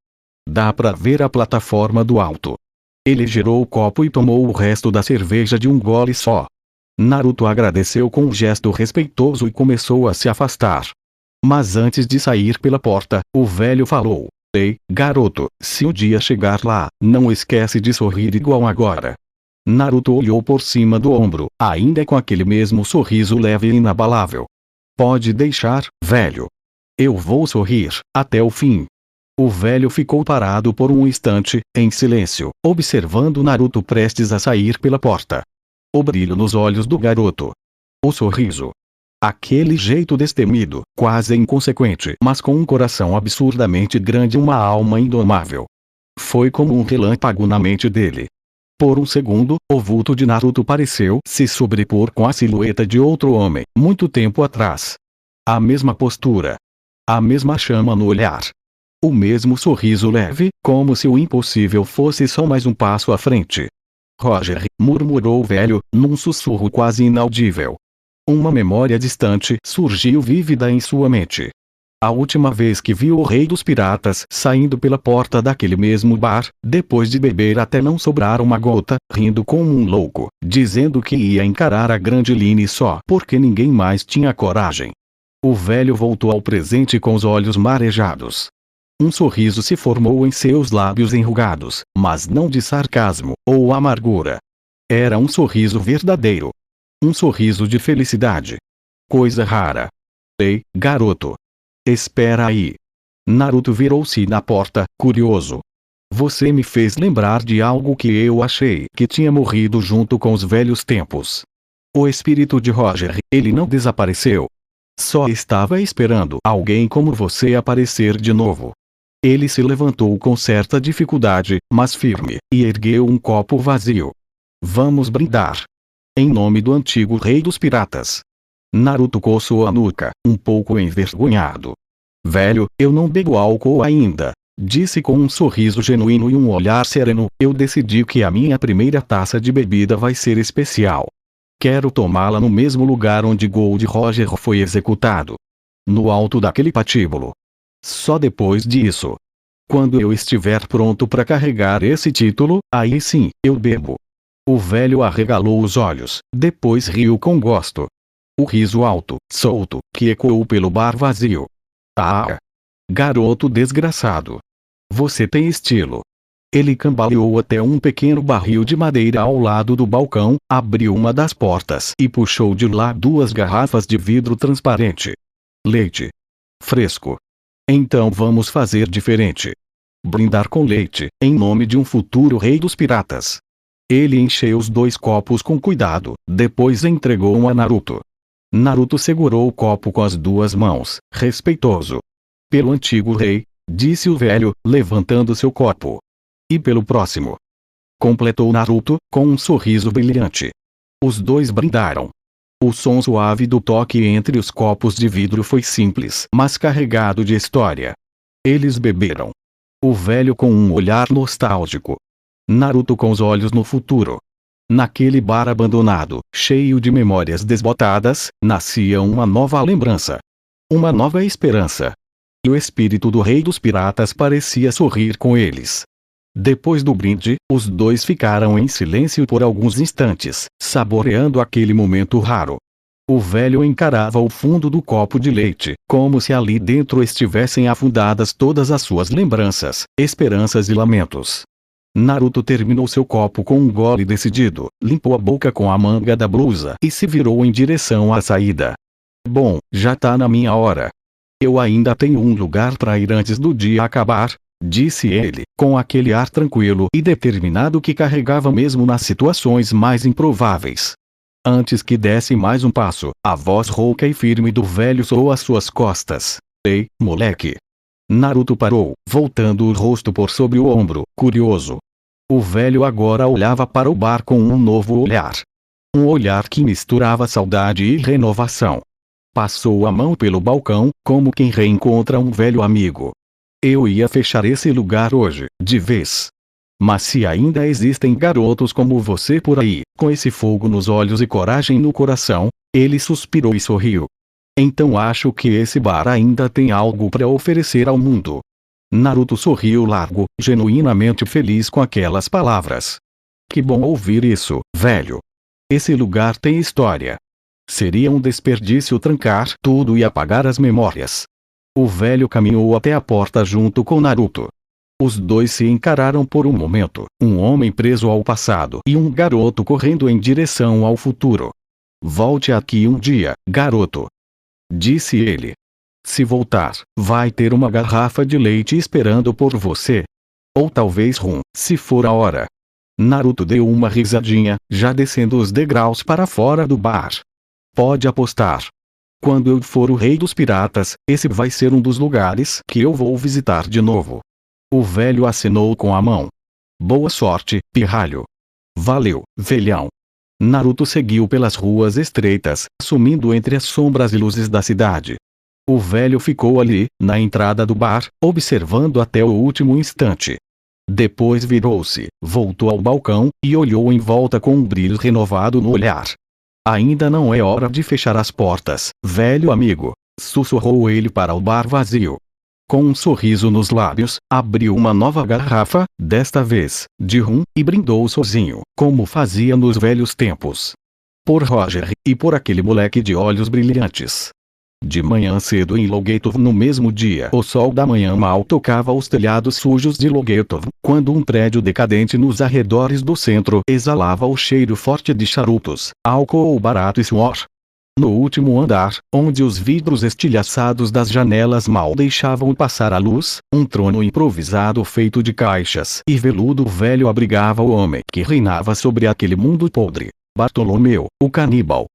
Dá pra ver a plataforma do alto. Ele girou o copo e tomou o resto da cerveja de um gole só. Naruto agradeceu com um gesto respeitoso e começou a se afastar. Mas antes de sair pela porta, o velho falou: ei, garoto, se um dia chegar lá, não esquece de sorrir igual agora. Naruto olhou por cima do ombro, ainda com aquele mesmo sorriso leve e inabalável. Pode deixar, velho. Eu vou sorrir, até o fim. O velho ficou parado por um instante, em silêncio, observando Naruto prestes a sair pela porta. O brilho nos olhos do garoto. O sorriso. Aquele jeito destemido, quase inconsequente, mas com um coração absurdamente grande e uma alma indomável. Foi como um relâmpago na mente dele. Por um segundo, o vulto de Naruto pareceu se sobrepor com a silhueta de outro homem, muito tempo atrás. A mesma postura. A mesma chama no olhar. O mesmo sorriso leve, como se o impossível fosse só mais um passo à frente. Roger, murmurou o velho, num sussurro quase inaudível. Uma memória distante surgiu vívida em sua mente. A última vez que viu o rei dos piratas saindo pela porta daquele mesmo bar, depois de beber até não sobrar uma gota, rindo como um louco, dizendo que ia encarar a grande Line só porque ninguém mais tinha coragem. O velho voltou ao presente com os olhos marejados. Um sorriso se formou em seus lábios enrugados, mas não de sarcasmo ou amargura. Era um sorriso verdadeiro. Um sorriso de felicidade. Coisa rara. Ei, garoto. Espera aí. Naruto virou-se na porta, curioso. Você me fez lembrar de algo que eu achei que tinha morrido junto com os velhos tempos. O espírito de Roger, ele não desapareceu. Só estava esperando alguém como você aparecer de novo. Ele se levantou com certa dificuldade, mas firme, e ergueu um copo vazio. Vamos brindar. Em nome do antigo rei dos piratas. Naruto coçou a nuca, um pouco envergonhado. Velho, eu não bebo álcool ainda. Disse com um sorriso genuíno e um olhar sereno: eu decidi que a minha primeira taça de bebida vai ser especial. Quero tomá-la no mesmo lugar onde Gold Roger foi executado. No alto daquele patíbulo. Só depois disso. Quando eu estiver pronto para carregar esse título, aí sim, eu bebo. O velho arregalou os olhos, depois riu com gosto. O riso alto, solto, que ecoou pelo bar vazio. Ah! Garoto desgraçado. Você tem estilo. Ele cambaleou até um pequeno barril de madeira ao lado do balcão, abriu uma das portas e puxou de lá 2 garrafas de vidro transparente. Leite. Fresco. Então vamos fazer diferente. Brindar com leite, em nome de um futuro rei dos piratas. Ele encheu os 2 copos com cuidado, depois entregou um a Naruto. Naruto segurou o copo com as 2 mãos, respeitoso. Pelo antigo rei, disse o velho, levantando seu copo. E pelo próximo. Completou Naruto, com um sorriso brilhante. Os 2 brindaram. O som suave do toque entre os copos de vidro foi simples, mas carregado de história. Eles beberam. O velho com um olhar nostálgico. Naruto com os olhos no futuro. Naquele bar abandonado, cheio de memórias desbotadas, nascia uma nova lembrança. Uma nova esperança. E o espírito do rei dos piratas parecia sorrir com eles. Depois do brinde, os 2 ficaram em silêncio por alguns instantes, saboreando aquele momento raro. O velho encarava o fundo do copo de leite, como se ali dentro estivessem afundadas todas as suas lembranças, esperanças e lamentos. Naruto terminou seu copo com um gole decidido, limpou a boca com a manga da blusa e se virou em direção à saída. Bom, já tá na minha hora. Eu ainda tenho um lugar para ir antes do dia acabar, disse ele, com aquele ar tranquilo e determinado que carregava mesmo nas situações mais improváveis. Antes que desse mais um passo, a voz rouca e firme do velho soou às suas costas. Ei, moleque! Naruto parou, voltando o rosto por sobre o ombro, curioso. O velho agora olhava para o bar com um novo olhar. Um olhar que misturava saudade e renovação. Passou a mão pelo balcão, como quem reencontra um velho amigo. Eu ia fechar esse lugar hoje, de vez. Mas se ainda existem garotos como você por aí, com esse fogo nos olhos e coragem no coração, ele suspirou e sorriu. Então acho que esse bar ainda tem algo para oferecer ao mundo. Naruto sorriu largo, genuinamente feliz com aquelas palavras. Que bom ouvir isso, velho. Esse lugar tem história. Seria um desperdício trancar tudo e apagar as memórias. O velho caminhou até a porta junto com Naruto. Os 2 se encararam por um momento, um homem preso ao passado e um garoto correndo em direção ao futuro. Volte aqui um dia, garoto. Disse ele. Se voltar, vai ter uma garrafa de leite esperando por você. Ou talvez rum, se for a hora. Naruto deu uma risadinha, já descendo os degraus para fora do bar. Pode apostar. Quando eu for o rei dos piratas, esse vai ser um dos lugares que eu vou visitar de novo. O velho acenou com a mão. Boa sorte, pirralho. Valeu, velhão. Naruto seguiu pelas ruas estreitas, sumindo entre as sombras e luzes da cidade. O velho ficou ali, na entrada do bar, observando até o último instante. Depois virou-se, voltou ao balcão, e olhou em volta com um brilho renovado no olhar. Ainda não é hora de fechar as portas, velho amigo, sussurrou ele para o bar vazio. Com um sorriso nos lábios, abriu uma nova garrafa, desta vez, de rum, e brindou sozinho, como fazia nos velhos tempos. Por Roger, e por aquele moleque de olhos brilhantes. De manhã cedo em Logetov no mesmo dia, o sol da manhã mal tocava os telhados sujos de Logetov, quando um prédio decadente nos arredores do centro exalava o cheiro forte de charutos, álcool barato e suor. No último andar, onde os vidros estilhaçados das janelas mal deixavam passar a luz, um trono improvisado feito de caixas e veludo velho abrigava o homem que reinava sobre aquele mundo podre, Bartolomeu, o caníbal.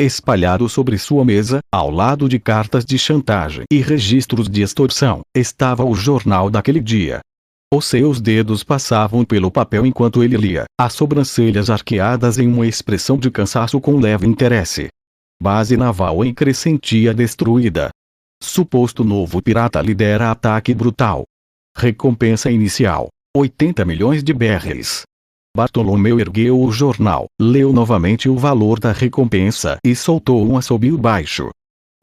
Espalhado sobre sua mesa, ao lado de cartas de chantagem e registros de extorsão, estava o jornal daquele dia. Os seus dedos passavam pelo papel enquanto ele lia, as sobrancelhas arqueadas em uma expressão de cansaço com leve interesse. Base naval em Crescentia destruída. Suposto novo pirata lidera ataque brutal. Recompensa inicial: 80 milhões de BRs. Bartolomeu ergueu o jornal, leu novamente o valor da recompensa e soltou um assobio baixo.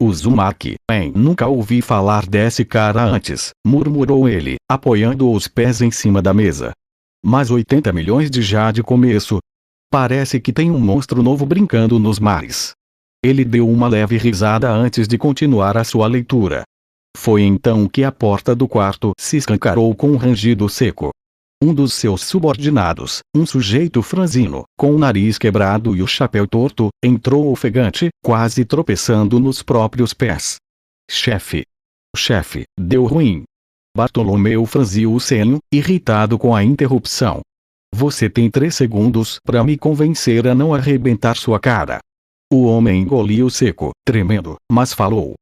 Uzumaki, nunca ouvi falar desse cara antes, murmurou ele, apoiando os pés em cima da mesa. Mas 80 milhões de já de começo? Parece que tem um monstro novo brincando nos mares. Ele deu uma leve risada antes de continuar a sua leitura. Foi então que a porta do quarto se escancarou com um rangido seco. Um dos seus subordinados, um sujeito franzino, com o nariz quebrado e o chapéu torto, entrou ofegante, quase tropeçando nos próprios pés. Chefe! Chefe, deu ruim. Bartolomeu franziu o senho, irritado com a interrupção. Você tem 3 segundos para me convencer a não arrebentar sua cara. O homem engoliu seco, tremendo, mas falou.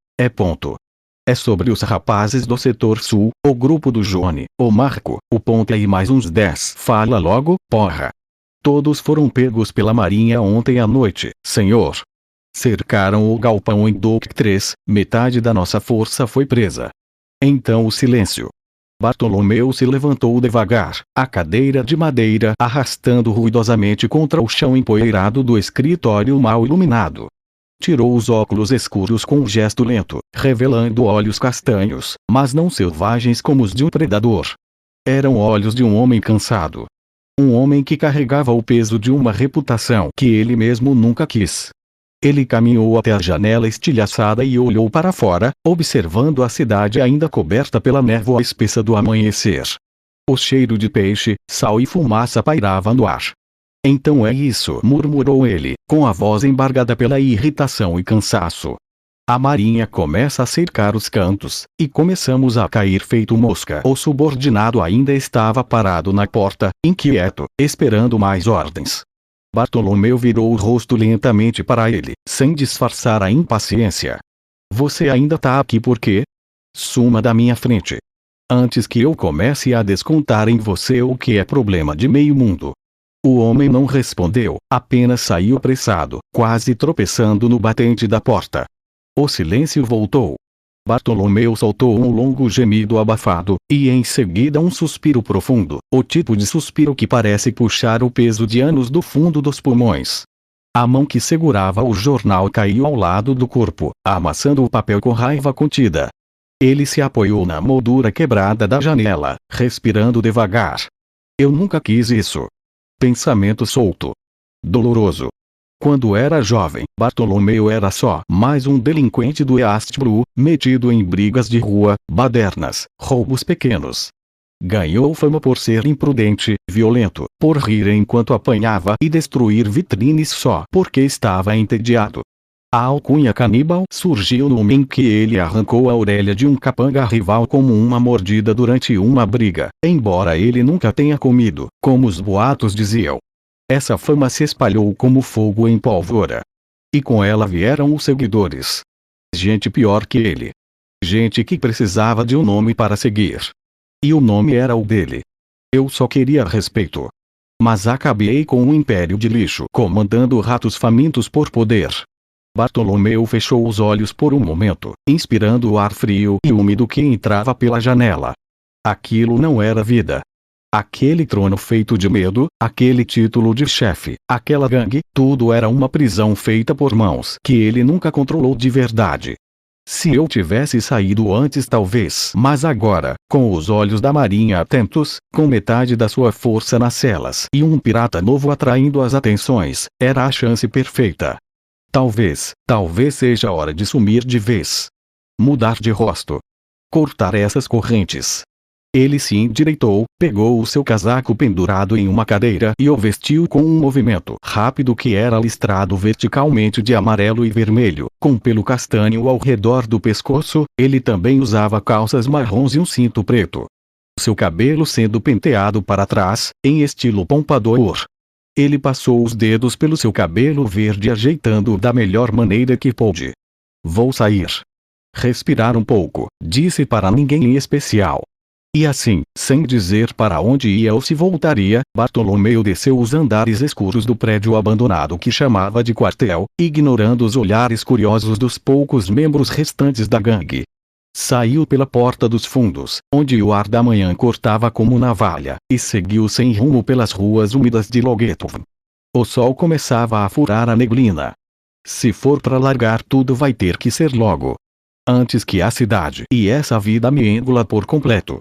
É sobre os rapazes do setor sul, o grupo do Johnny, o Marco, o Ponta e mais uns 10. Fala logo, porra. Todos foram pegos pela marinha ontem à noite, senhor. Cercaram o galpão em Dock 3, metade da nossa força foi presa. Então o silêncio. Bartolomeu se levantou devagar, a cadeira de madeira arrastando ruidosamente contra o chão empoeirado do escritório mal iluminado. Tirou os óculos escuros com um gesto lento, revelando olhos castanhos, mas não selvagens como os de um predador. Eram olhos de um homem cansado. Um homem que carregava o peso de uma reputação que ele mesmo nunca quis. Ele caminhou até a janela estilhaçada e olhou para fora, observando a cidade ainda coberta pela névoa espessa do amanhecer. O cheiro de peixe, sal e fumaça pairava no ar. Então é isso, murmurou ele, com a voz embargada pela irritação e cansaço. A marinha começa a cercar os cantos, e começamos a cair feito mosca. O subordinado ainda estava parado na porta, inquieto, esperando mais ordens. Bartolomeu virou o rosto lentamente para ele, sem disfarçar a impaciência. Você ainda tá aqui por quê? Suma da minha frente. Antes que eu comece a descontar em você o que é problema de meio mundo. O homem não respondeu, apenas saiu apressado, quase tropeçando no batente da porta. O silêncio voltou. Bartolomeu soltou um longo gemido abafado, e em seguida um suspiro profundo, o tipo de suspiro que parece puxar o peso de anos do fundo dos pulmões. A mão que segurava o jornal caiu ao lado do corpo, amassando o papel com raiva contida. Ele se apoiou na moldura quebrada da janela, respirando devagar. Eu nunca quis isso. Pensamento solto. Doloroso. Quando era jovem, Bartolomeu era só mais um delinquente do East Blue, metido em brigas de rua, badernas, roubos pequenos. Ganhou fama por ser imprudente, violento, por rir enquanto apanhava e destruir vitrines só porque estava entediado. A alcunha caníbal surgiu no momento em que ele arrancou a orelha de um capanga rival como uma mordida durante uma briga, embora ele nunca tenha comido, como os boatos diziam. Essa fama se espalhou como fogo em pólvora. E com ela vieram os seguidores. Gente pior que ele. Gente que precisava de um nome para seguir. E o nome era o dele. Eu só queria respeito. Mas acabei com um império de lixo comandando ratos famintos por poder. Bartolomeu fechou os olhos por um momento, inspirando o ar frio e úmido que entrava pela janela. Aquilo não era vida. Aquele trono feito de medo, aquele título de chefe, aquela gangue, tudo era uma prisão feita por mãos que ele nunca controlou de verdade. Se eu tivesse saído antes talvez, mas agora, com os olhos da marinha atentos, com metade da sua força nas celas e um pirata novo atraindo as atenções, era a chance perfeita. Talvez seja hora de sumir de vez. Mudar de rosto. Cortar essas correntes. Ele se endireitou, pegou o seu casaco pendurado em uma cadeira e o vestiu com um movimento rápido que era listrado verticalmente de amarelo e vermelho, com pelo castanho ao redor do pescoço. Ele também usava calças marrons e um cinto preto. Seu cabelo sendo penteado para trás, em estilo pompadour. Ele passou os dedos pelo seu cabelo verde ajeitando-o da melhor maneira que pôde. Vou sair. Respirar um pouco, disse para ninguém em especial. E assim, sem dizer para onde ia ou se voltaria, Bartolomeu desceu os andares escuros do prédio abandonado que chamava de quartel, ignorando os olhares curiosos dos poucos membros restantes da gangue. Saiu pela porta dos fundos, onde o ar da manhã cortava como navalha, e seguiu sem rumo pelas ruas úmidas de Logetov. O sol começava a furar a neblina. Se for para largar tudo, vai ter que ser logo, antes que a cidade e essa vida me engula por completo.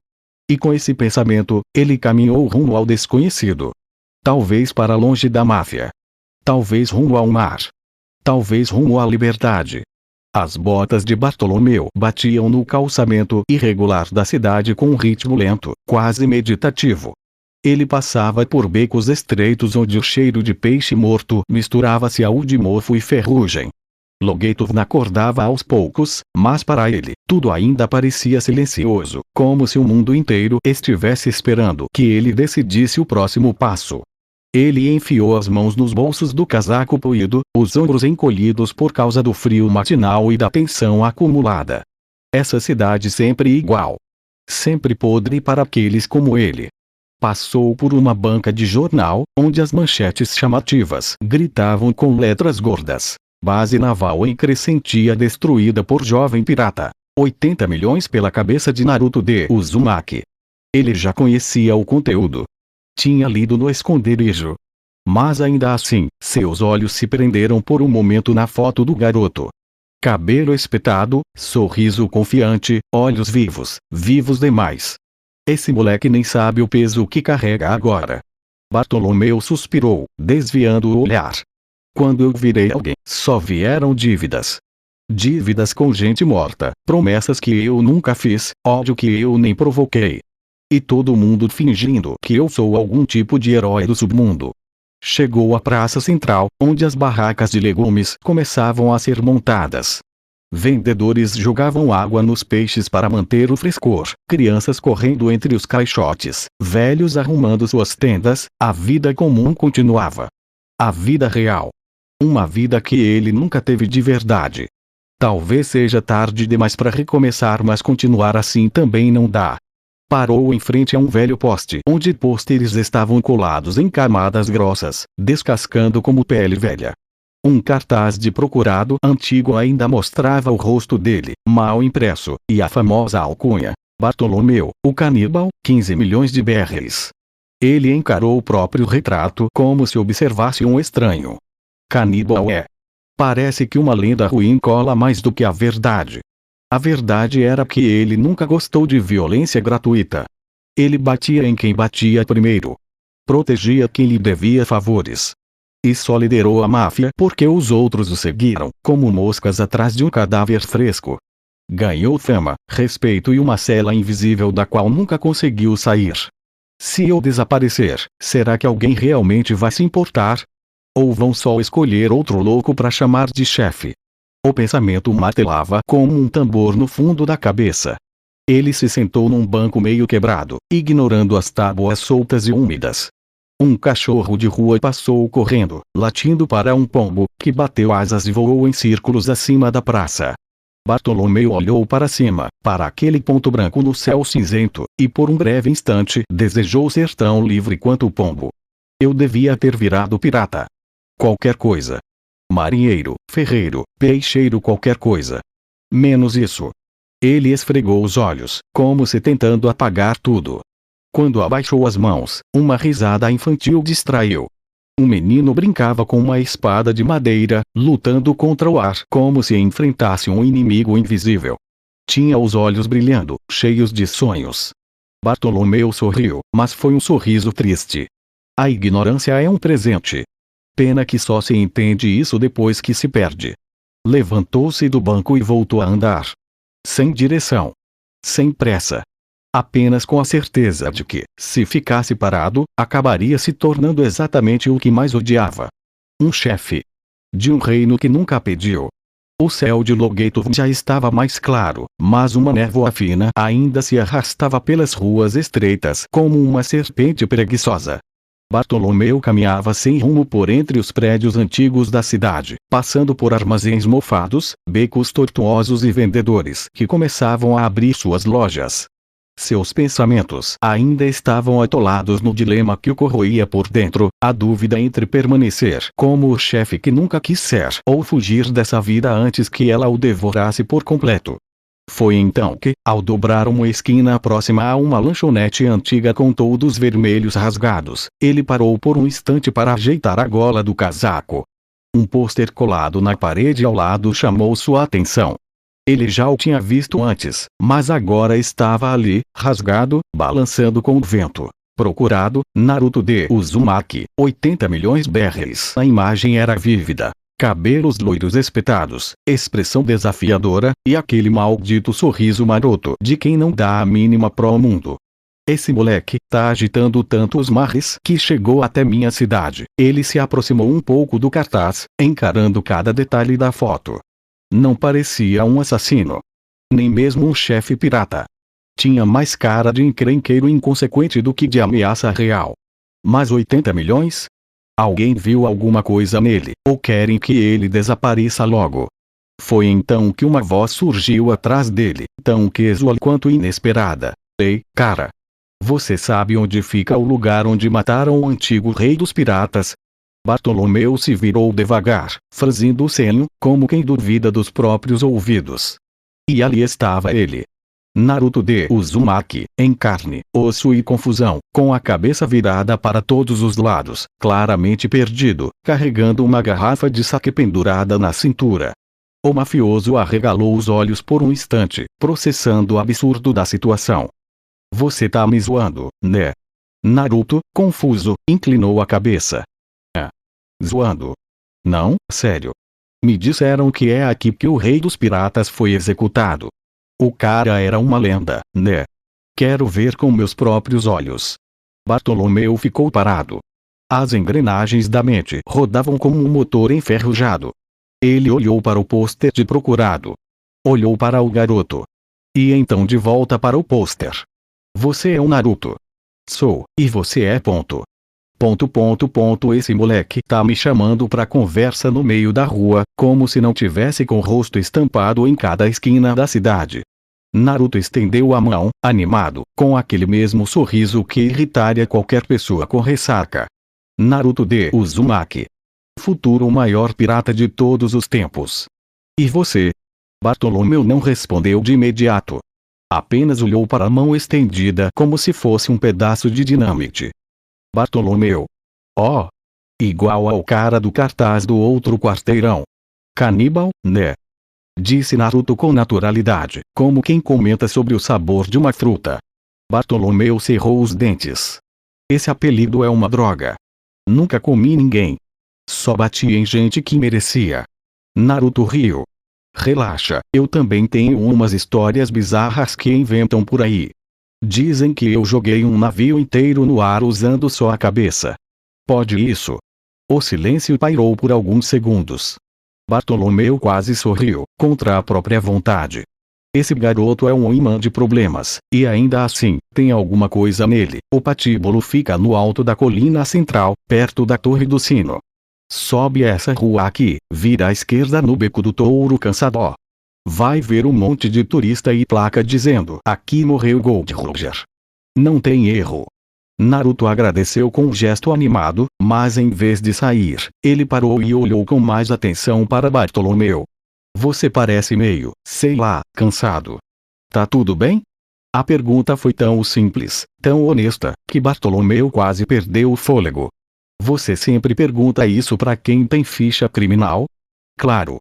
E com esse pensamento, ele caminhou rumo ao desconhecido. Talvez para longe da máfia. Talvez rumo ao mar. Talvez rumo à liberdade. As botas de Bartolomeu batiam no calçamento irregular da cidade com um ritmo lento, quase meditativo. Ele passava por becos estreitos onde o cheiro de peixe morto misturava-se ao de mofo e ferrugem. Logetov acordava aos poucos, mas para ele, tudo ainda parecia silencioso, como se o mundo inteiro estivesse esperando que ele decidisse o próximo passo. Ele enfiou as mãos nos bolsos do casaco poído, os ombros encolhidos por causa do frio matinal e da tensão acumulada. Essa cidade sempre igual. Sempre podre para aqueles como ele. Passou por uma banca de jornal, onde as manchetes chamativas gritavam com letras gordas: Base naval em Crescentia destruída por jovem pirata. 80 milhões pela cabeça de Naruto de Uzumaki. Ele já conhecia o conteúdo. Tinha lido no esconderijo. Mas ainda assim, seus olhos se prenderam por um momento na foto do garoto. Cabelo espetado, sorriso confiante, olhos vivos, vivos demais. Esse moleque nem sabe o peso que carrega agora. Bartolomeu suspirou, desviando o olhar. Quando eu virei alguém, só vieram dívidas. Dívidas com gente morta, promessas que eu nunca fiz, ódio que eu nem provoquei. E todo mundo fingindo que eu sou algum tipo de herói do submundo. Chegou à praça central, onde as barracas de legumes começavam a ser montadas. Vendedores jogavam água nos peixes para manter o frescor, crianças correndo entre os caixotes, velhos arrumando suas tendas. A vida comum continuava. A vida real. Uma vida que ele nunca teve de verdade. Talvez seja tarde demais para recomeçar, mas continuar assim também não dá. Parou em frente a um velho poste onde pôsteres estavam colados em camadas grossas, descascando como pele velha. Um cartaz de procurado antigo ainda mostrava o rosto dele, mal impresso, e a famosa alcunha: Bartolomeu, o caníbal, 15 milhões de BRs. Ele encarou o próprio retrato como se observasse um estranho. Caníbal é. Parece que uma lenda ruim cola mais do que a verdade. A verdade era que ele nunca gostou de violência gratuita. Ele batia em quem batia primeiro. Protegia quem lhe devia favores. E só liderou a máfia porque os outros o seguiram, como moscas atrás de um cadáver fresco. Ganhou fama, respeito e uma cela invisível da qual nunca conseguiu sair. Se eu desaparecer, será que alguém realmente vai se importar? Ou vão só escolher outro louco para chamar de chefe? O pensamento martelava como um tambor no fundo da cabeça. Ele se sentou num banco meio quebrado, ignorando as tábuas soltas e úmidas. Um cachorro de rua passou correndo, latindo para um pombo, que bateu asas e voou em círculos acima da praça. Bartolomeu olhou para cima, para aquele ponto branco no céu cinzento, e por um breve instante desejou ser tão livre quanto o pombo. Eu devia ter virado pirata. Qualquer coisa. Marinheiro, ferreiro, peixeiro, qualquer coisa. Menos isso. Ele esfregou os olhos, como se tentando apagar tudo. Quando abaixou as mãos, uma risada infantil distraiu. Um menino brincava com uma espada de madeira, lutando contra o ar como se enfrentasse um inimigo invisível. Tinha os olhos brilhando, cheios de sonhos. Bartolomeu sorriu, mas foi um sorriso triste. A ignorância é um presente. Pena que só se entende isso depois que se perde. Levantou-se do banco e voltou a andar. Sem direção. Sem pressa. Apenas com a certeza de que, se ficasse parado, acabaria se tornando exatamente o que mais odiava. Um chefe. De um reino que nunca pediu. O céu de Logetov já estava mais claro, mas uma névoa fina ainda se arrastava pelas ruas estreitas como uma serpente preguiçosa. Bartolomeu caminhava sem rumo por entre os prédios antigos da cidade, passando por armazéns mofados, becos tortuosos e vendedores que começavam a abrir suas lojas. Seus pensamentos ainda estavam atolados no dilema que o corroía por dentro, a dúvida entre permanecer como o chefe que nunca quis ser ou fugir dessa vida antes que ela o devorasse por completo. Foi então que, ao dobrar uma esquina próxima a uma lanchonete antiga com todos vermelhos rasgados, ele parou por um instante para ajeitar a gola do casaco. Um pôster colado na parede ao lado chamou sua atenção. Ele já o tinha visto antes, mas agora estava ali, rasgado, balançando com o vento. Procurado, Naruto de Uzumaki, 80 milhões BRs. A imagem era vívida. Cabelos loiros espetados, expressão desafiadora, e aquele maldito sorriso maroto de quem não dá a mínima pro mundo. Esse moleque tá agitando tanto os marres que chegou até minha cidade. Ele se aproximou um pouco do cartaz, encarando cada detalhe da foto. Não parecia um assassino. Nem mesmo um chefe pirata. Tinha mais cara de encrenqueiro inconsequente do que de ameaça real. Mas 80 milhões? Alguém viu alguma coisa nele, ou querem que ele desapareça logo? Foi então que uma voz surgiu atrás dele, tão casual quanto inesperada. Ei, cara! Você sabe onde fica o lugar onde mataram o antigo rei dos piratas? Bartolomeu se virou devagar, franzindo o senho, como quem duvida dos próprios ouvidos. E ali estava ele. Naruto de Uzumaki, em carne, osso e confusão, com a cabeça virada para todos os lados, claramente perdido, carregando uma garrafa de sake pendurada na cintura. O mafioso arregalou os olhos por um instante, processando o absurdo da situação. Você tá me zoando, né? Naruto, confuso, inclinou a cabeça. Zoando? Não, sério. Me disseram que é aqui que o rei dos piratas foi executado. O cara era uma lenda, né? Quero ver com meus próprios olhos. Bartolomeu ficou parado. As engrenagens da mente rodavam como um motor enferrujado. Ele olhou para o pôster de procurado. Olhou para o garoto. E então de volta para o pôster. Você é um Naruto. Sou, e você é ponto. Esse moleque tá me chamando pra conversa no meio da rua, como se não tivesse com o rosto estampado em cada esquina da cidade. Naruto estendeu a mão, animado, com aquele mesmo sorriso que irritaria qualquer pessoa com ressaca. Naruto de Uzumaki. Futuro maior pirata de todos os tempos. E você? Bartolomeu não respondeu de imediato. Apenas olhou para a mão estendida como se fosse um pedaço de dinamite. Bartolomeu. Oh! Igual ao cara do cartaz do outro quarteirão. Caníbal, né? Disse Naruto com naturalidade, como quem comenta sobre o sabor de uma fruta. Bartolomeu cerrou os dentes. Esse apelido é uma droga. Nunca comi ninguém. Só bati em gente que merecia. Naruto riu. Relaxa, eu também tenho umas histórias bizarras que inventam por aí. Dizem que eu joguei um navio inteiro no ar usando só a cabeça. Pode isso? O silêncio pairou por alguns segundos. Bartolomeu quase sorriu, contra a própria vontade. Esse garoto é um imã de problemas, e ainda assim, tem alguma coisa nele. O patíbulo fica no alto da colina central, perto da Torre do Sino. Sobe essa rua aqui, vira à esquerda no Beco do Touro Cansadó. Vai ver um monte de turista e placa dizendo: aqui morreu Gold Roger. Não tem erro. Naruto agradeceu com um gesto animado, mas em vez de sair, ele parou e olhou com mais atenção para Bartolomeu. Você parece meio, sei lá, cansado. Tá tudo bem? A pergunta foi tão simples, tão honesta, que Bartolomeu quase perdeu o fôlego. Você sempre pergunta isso pra quem tem ficha criminal? Claro.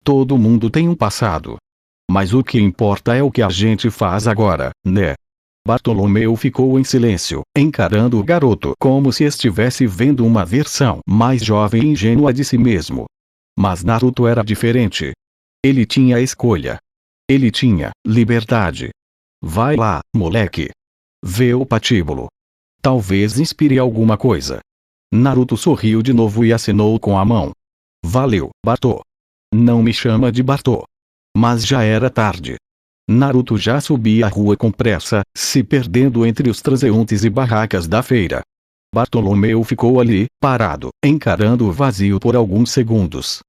Todo mundo tem um passado. Mas o que importa é o que a gente faz agora, né? Bartolomeu ficou em silêncio, encarando o garoto como se estivesse vendo uma versão mais jovem e ingênua de si mesmo. Mas Naruto era diferente. Ele tinha escolha. Ele tinha liberdade. Vai lá, moleque. Vê o patíbulo. Talvez inspire alguma coisa. Naruto sorriu de novo e acenou com a mão. Valeu, Bartô. Não me chama de Bartô. Mas já era tarde. Naruto já subia a rua com pressa, se perdendo entre os transeuntes e barracas da feira. Bartolomeu ficou ali, parado, encarando o vazio por alguns segundos.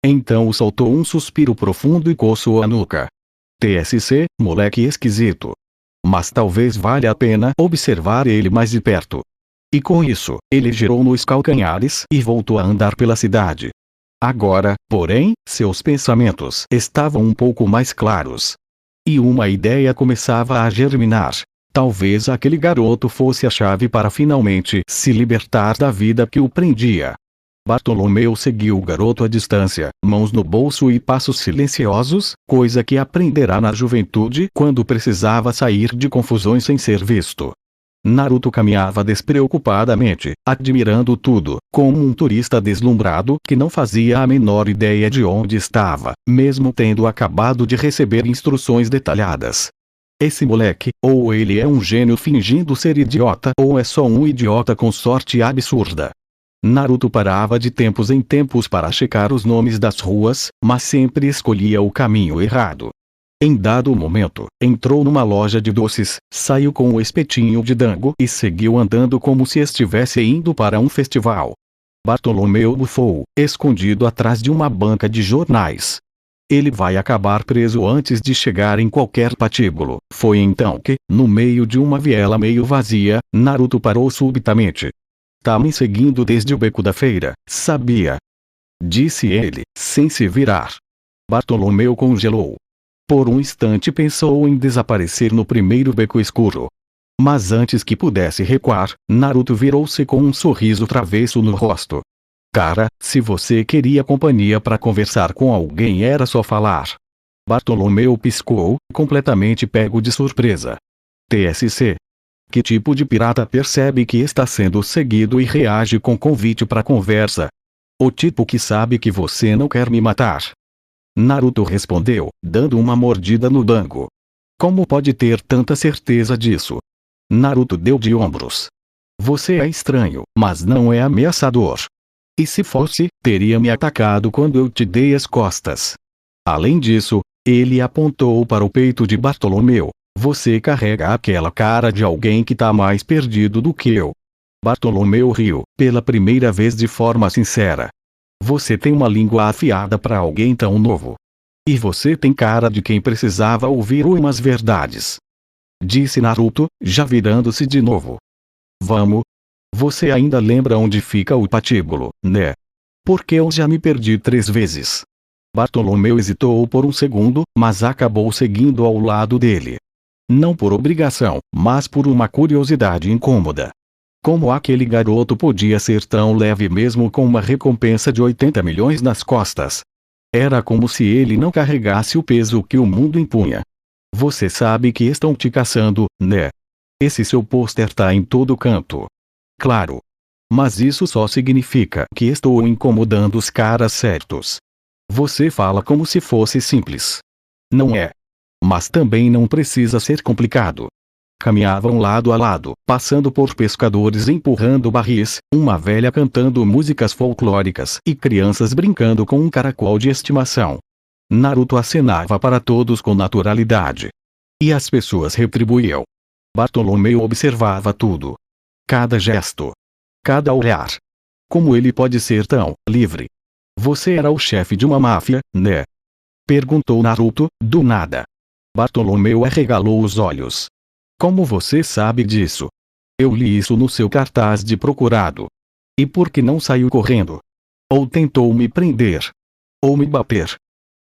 Então soltou um suspiro profundo e coçou a nuca. TSC, moleque esquisito. Mas talvez valha a pena observar ele mais de perto. E com isso, ele girou nos calcanhares e voltou a andar pela cidade. Agora, porém, seus pensamentos estavam um pouco mais claros. E uma ideia começava a germinar. Talvez aquele garoto fosse a chave para finalmente se libertar da vida que o prendia. Bartolomeu seguiu o garoto à distância, mãos no bolso e passos silenciosos, coisa que aprenderá na juventude quando precisava sair de confusões sem ser visto. Naruto caminhava despreocupadamente, admirando tudo, como um turista deslumbrado que não fazia a menor ideia de onde estava, mesmo tendo acabado de receber instruções detalhadas. Esse moleque, ou ele é um gênio fingindo ser idiota ou é só um idiota com sorte absurda. Naruto parava de tempos em tempos para checar os nomes das ruas, mas sempre escolhia o caminho errado. Em dado momento, entrou numa loja de doces, saiu com o espetinho de dango e seguiu andando como se estivesse indo para um festival. Bartolomeu bufou, escondido atrás de uma banca de jornais. Ele vai acabar preso antes de chegar em qualquer patíbulo. Foi então que, no meio de uma viela meio vazia, Naruto parou subitamente. Tá me seguindo desde o beco da feira, sabia? Disse ele, sem se virar. Bartolomeu congelou. Por um instante pensou em desaparecer no primeiro beco escuro. Mas antes que pudesse recuar, Naruto virou-se com um sorriso travesso no rosto. Cara, se você queria companhia para conversar com alguém era só falar. Bartolomeu piscou, completamente pego de surpresa. TSC. Que tipo de pirata percebe que está sendo seguido e reage com convite para conversa? O tipo que sabe que você não quer me matar. Naruto respondeu, dando uma mordida no dango. Como pode ter tanta certeza disso? Naruto deu de ombros. Você é estranho, mas não é ameaçador. E se fosse, teria me atacado quando eu te dei as costas. Além disso, ele apontou para o peito de Bartolomeu. Você carrega aquela cara de alguém que tá mais perdido do que eu. Bartolomeu riu, pela primeira vez de forma sincera. Você tem uma língua afiada para alguém tão novo. E você tem cara de quem precisava ouvir umas verdades. Disse Naruto, já virando-se de novo. Vamos? Você ainda lembra onde fica o patíbulo, né? Porque eu já me perdi 3 vezes. Bartolomeu hesitou por um segundo, mas acabou seguindo ao lado dele. Não por obrigação, mas por uma curiosidade incômoda. Como aquele garoto podia ser tão leve mesmo com uma recompensa de 80 milhões nas costas? Era como se ele não carregasse o peso que o mundo impunha. Você sabe que estão te caçando, né? Esse seu pôster tá em todo canto. Claro. Mas isso só significa que estou incomodando os caras certos. Você fala como se fosse simples. Não é. Mas também não precisa ser complicado. Caminhavam lado a lado, passando por pescadores empurrando barris, uma velha cantando músicas folclóricas e crianças brincando com um caracol de estimação. Naruto acenava para todos com naturalidade. E as pessoas retribuíam. Bartolomeu observava tudo. Cada gesto. Cada olhar. Como ele pode ser tão livre? Você era o chefe de uma máfia, né? Perguntou Naruto, do nada. Bartolomeu arregalou os olhos. Como você sabe disso? Eu li isso no seu cartaz de procurado. E por que não saiu correndo? Ou tentou me prender? Ou me bater?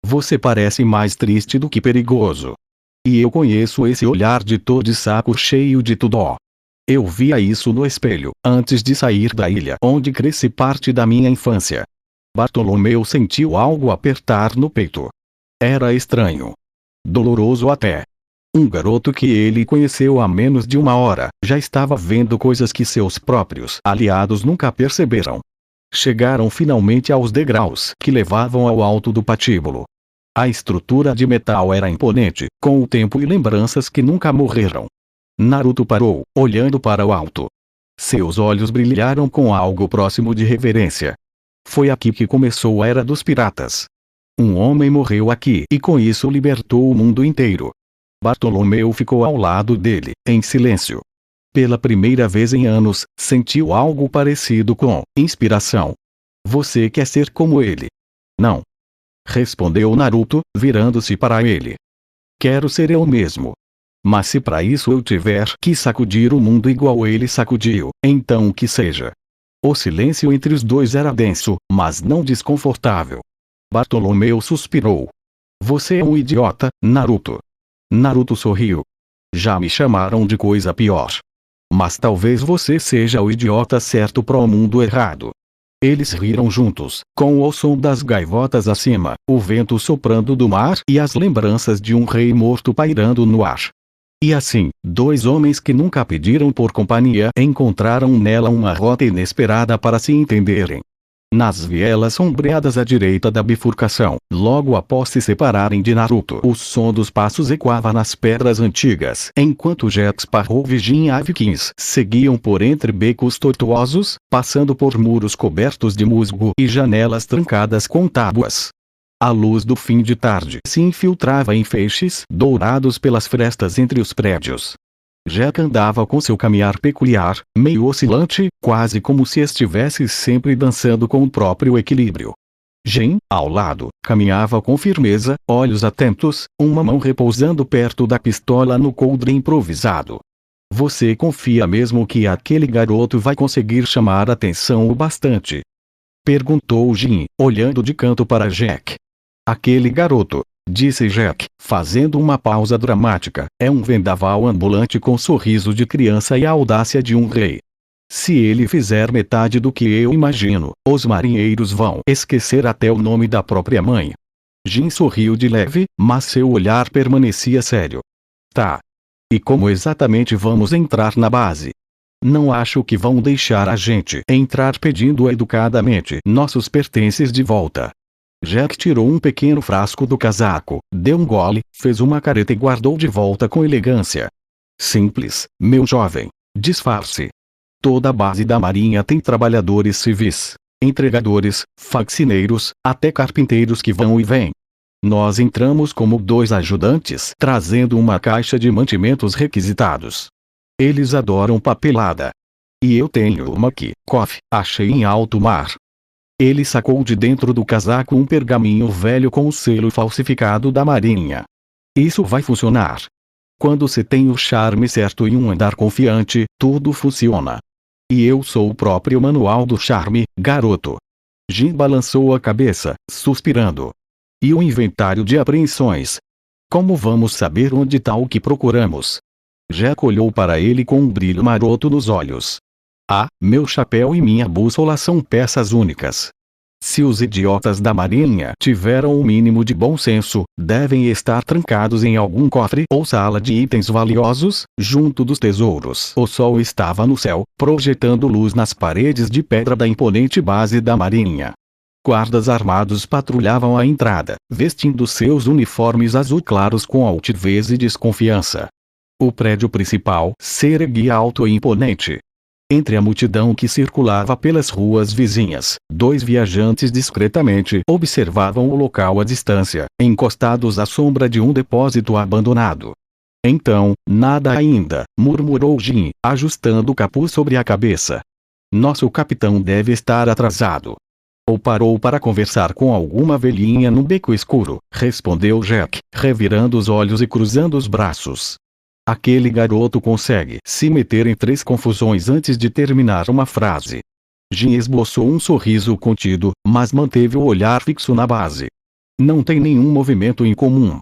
Você parece mais triste do que perigoso. E eu conheço esse olhar de todo de saco cheio de tudo. Eu via isso no espelho, antes de sair da ilha onde cresci parte da minha infância. Bartolomeu sentiu algo apertar no peito. Era estranho. Doloroso até. Um garoto que ele conheceu há menos de 1 hora, já estava vendo coisas que seus próprios aliados nunca perceberam. Chegaram finalmente aos degraus que levavam ao alto do patíbulo. A estrutura de metal era imponente, com o tempo e lembranças que nunca morreram. Naruto parou, olhando para o alto. Seus olhos brilharam com algo próximo de reverência. Foi aqui que começou a Era dos Piratas. Um homem morreu aqui e com isso libertou o mundo inteiro. Bartolomeu ficou ao lado dele, em silêncio. Pela primeira vez em anos, sentiu algo parecido com inspiração. Você quer ser como ele? Não. Respondeu Naruto, virando-se para ele. Quero ser eu mesmo. Mas se para isso eu tiver que sacudir o mundo igual ele sacudiu, então que seja. O silêncio entre os dois era denso, mas não desconfortável. Bartolomeu suspirou. Você é um idiota, Naruto. Naruto sorriu. Já me chamaram de coisa pior. Mas talvez você seja o idiota certo para o mundo errado. Eles riram juntos, com o som das gaivotas acima, o vento soprando do mar e as lembranças de um rei morto pairando no ar. E assim, dois homens que nunca pediram por companhia encontraram nela uma rota inesperada para se entenderem. Nas vielas sombreadas à direita da bifurcação, logo após se separarem de Naruto, o som dos passos ecoava nas pedras antigas, enquanto Jack Sparrow e Jin e Vikings seguiam por entre becos tortuosos, passando por muros cobertos de musgo e janelas trancadas com tábuas. A luz do fim de tarde se infiltrava em feixes dourados pelas frestas entre os prédios. Jack andava com seu caminhar peculiar, meio oscilante, quase como se estivesse sempre dançando com o próprio equilíbrio. Jin, ao lado, caminhava com firmeza, olhos atentos, uma mão repousando perto da pistola no coldre improvisado. Você confia mesmo que aquele garoto vai conseguir chamar atenção o bastante? Perguntou Jin, olhando de canto para Jack. Aquele garoto, disse Jack, fazendo uma pausa dramática, é um vendaval ambulante com sorriso de criança e a audácia de um rei. Se ele fizer metade do que eu imagino, os marinheiros vão esquecer até o nome da própria mãe. Jin sorriu de leve, mas seu olhar permanecia sério. Tá. E como exatamente vamos entrar na base? Não acho que vão deixar a gente entrar pedindo educadamente nossos pertences de volta. Jack tirou um pequeno frasco do casaco, deu um gole, fez uma careta e guardou de volta com elegância. Simples, meu jovem. Disfarce. Toda a base da marinha tem trabalhadores civis, entregadores, faxineiros, até carpinteiros que vão e vêm. Nós entramos como dois ajudantes trazendo uma caixa de mantimentos requisitados. Eles adoram papelada. E eu tenho uma aqui, achei em alto mar. Ele sacou de dentro do casaco um pergaminho velho com o selo falsificado da marinha. Isso vai funcionar. Quando se tem o charme certo e um andar confiante, tudo funciona. E eu sou o próprio manual do charme, garoto. Jin balançou a cabeça, suspirando. E o inventário de apreensões? Como vamos saber onde está o que procuramos? Jack olhou para ele com um brilho maroto nos olhos. Ah, meu chapéu e minha bússola são peças únicas. Se os idiotas da marinha tiveram o mínimo de bom senso, devem estar trancados em algum cofre ou sala de itens valiosos, junto dos tesouros. O sol estava no céu, projetando luz nas paredes de pedra da imponente base da marinha. Guardas armados patrulhavam a entrada, vestindo seus uniformes azul claros com altivez e desconfiança. O prédio principal se erguia alto e imponente. Entre a multidão que circulava pelas ruas vizinhas, dois viajantes discretamente observavam o local à distância, encostados à sombra de um depósito abandonado. Então, nada ainda, murmurou Jin, ajustando o capuz sobre a cabeça. Nosso capitão deve estar atrasado. Ou parou para conversar com alguma velhinha num beco escuro, respondeu Jack, revirando os olhos e cruzando os braços. Aquele garoto consegue se meter em 3 confusões antes de terminar uma frase. Jin esboçou um sorriso contido, mas manteve o olhar fixo na base. Não tem nenhum movimento em comum.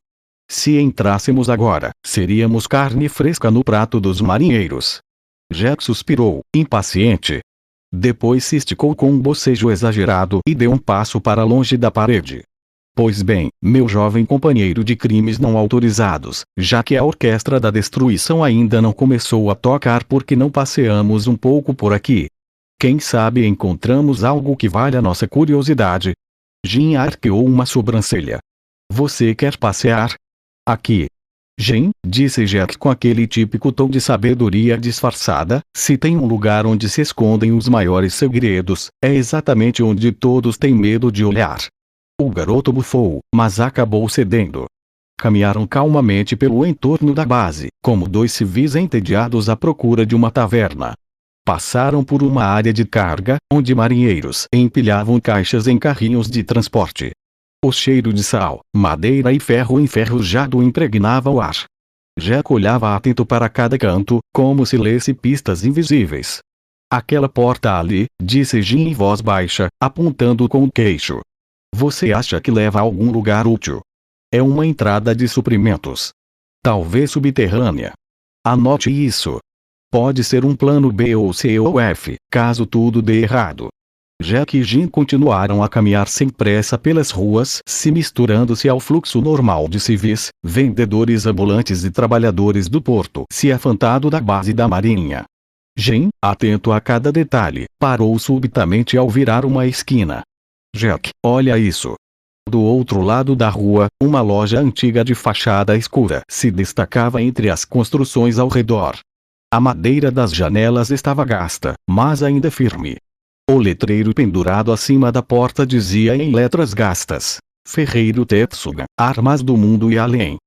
Se entrássemos agora, seríamos carne fresca no prato dos marinheiros. Jack suspirou, impaciente. Depois se esticou com um bocejo exagerado e deu um passo para longe da parede. Pois bem, meu jovem companheiro de crimes não autorizados, já que a orquestra da destruição ainda não começou a tocar porque não passeamos um pouco por aqui. Quem sabe encontramos algo que valha nossa curiosidade. Jin arqueou uma sobrancelha. Você quer passear? Aqui. Jin, disse Jack com aquele típico tom de sabedoria disfarçada, se tem um lugar onde se escondem os maiores segredos, é exatamente onde todos têm medo de olhar. O garoto bufou, mas acabou cedendo. Caminharam calmamente pelo entorno da base, como dois civis entediados à procura de uma taverna. Passaram por uma área de carga, onde marinheiros empilhavam caixas em carrinhos de transporte. O cheiro de sal, madeira e ferro enferrujado impregnava o ar. Jack olhava atento para cada canto, como se lesse pistas invisíveis. Aquela porta ali, disse Jin em voz baixa, apontando com o queixo. Você acha que leva a algum lugar útil? É uma entrada de suprimentos. Talvez subterrânea. Anote isso. Pode ser um plano B ou C ou F, caso tudo dê errado. Jack e Jim continuaram a caminhar sem pressa pelas ruas, se misturando-se ao fluxo normal de civis, vendedores ambulantes e trabalhadores do porto, se afastando da base da marinha. Jim, atento a cada detalhe, parou subitamente ao virar uma esquina. Jack, olha isso. Do outro lado da rua, uma loja antiga de fachada escura se destacava entre as construções ao redor. A madeira das janelas estava gasta, mas ainda firme. O letreiro pendurado acima da porta dizia em letras gastas: Ferreiro Tetsuga, armas do mundo e além.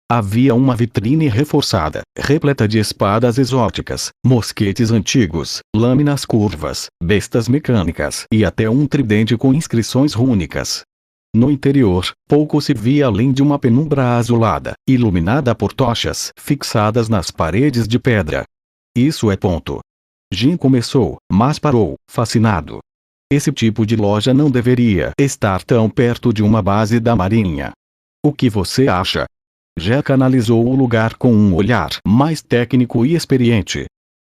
Havia uma vitrine reforçada, repleta de espadas exóticas, mosquetes antigos, lâminas curvas, bestas mecânicas e até um tridente com inscrições rúnicas. No interior, pouco se via além de uma penumbra azulada, iluminada por tochas fixadas nas paredes de pedra. Isso é ponto. Jim começou, mas parou, fascinado. Esse tipo de loja não deveria estar tão perto de uma base da marinha. O que você acha? Jack analisou o lugar com um olhar mais técnico e experiente.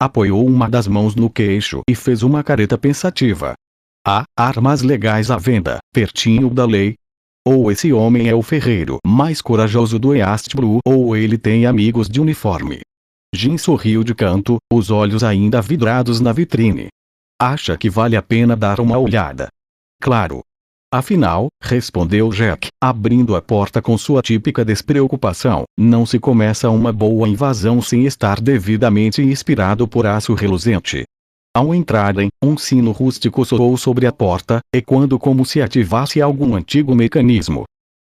Apoiou uma das mãos no queixo e fez uma careta pensativa. Há armas legais à venda, pertinho da lei? Ou esse homem é o ferreiro mais corajoso do East Blue, ou ele tem amigos de uniforme. Jim sorriu de canto, os olhos ainda vidrados na vitrine. Acha que vale a pena dar uma olhada? Claro. Afinal, respondeu Jack, abrindo a porta com sua típica despreocupação, não se começa uma boa invasão sem estar devidamente inspirado por aço reluzente. Ao entrarem, um sino rústico soou sobre a porta, ecoando como se ativasse algum antigo mecanismo.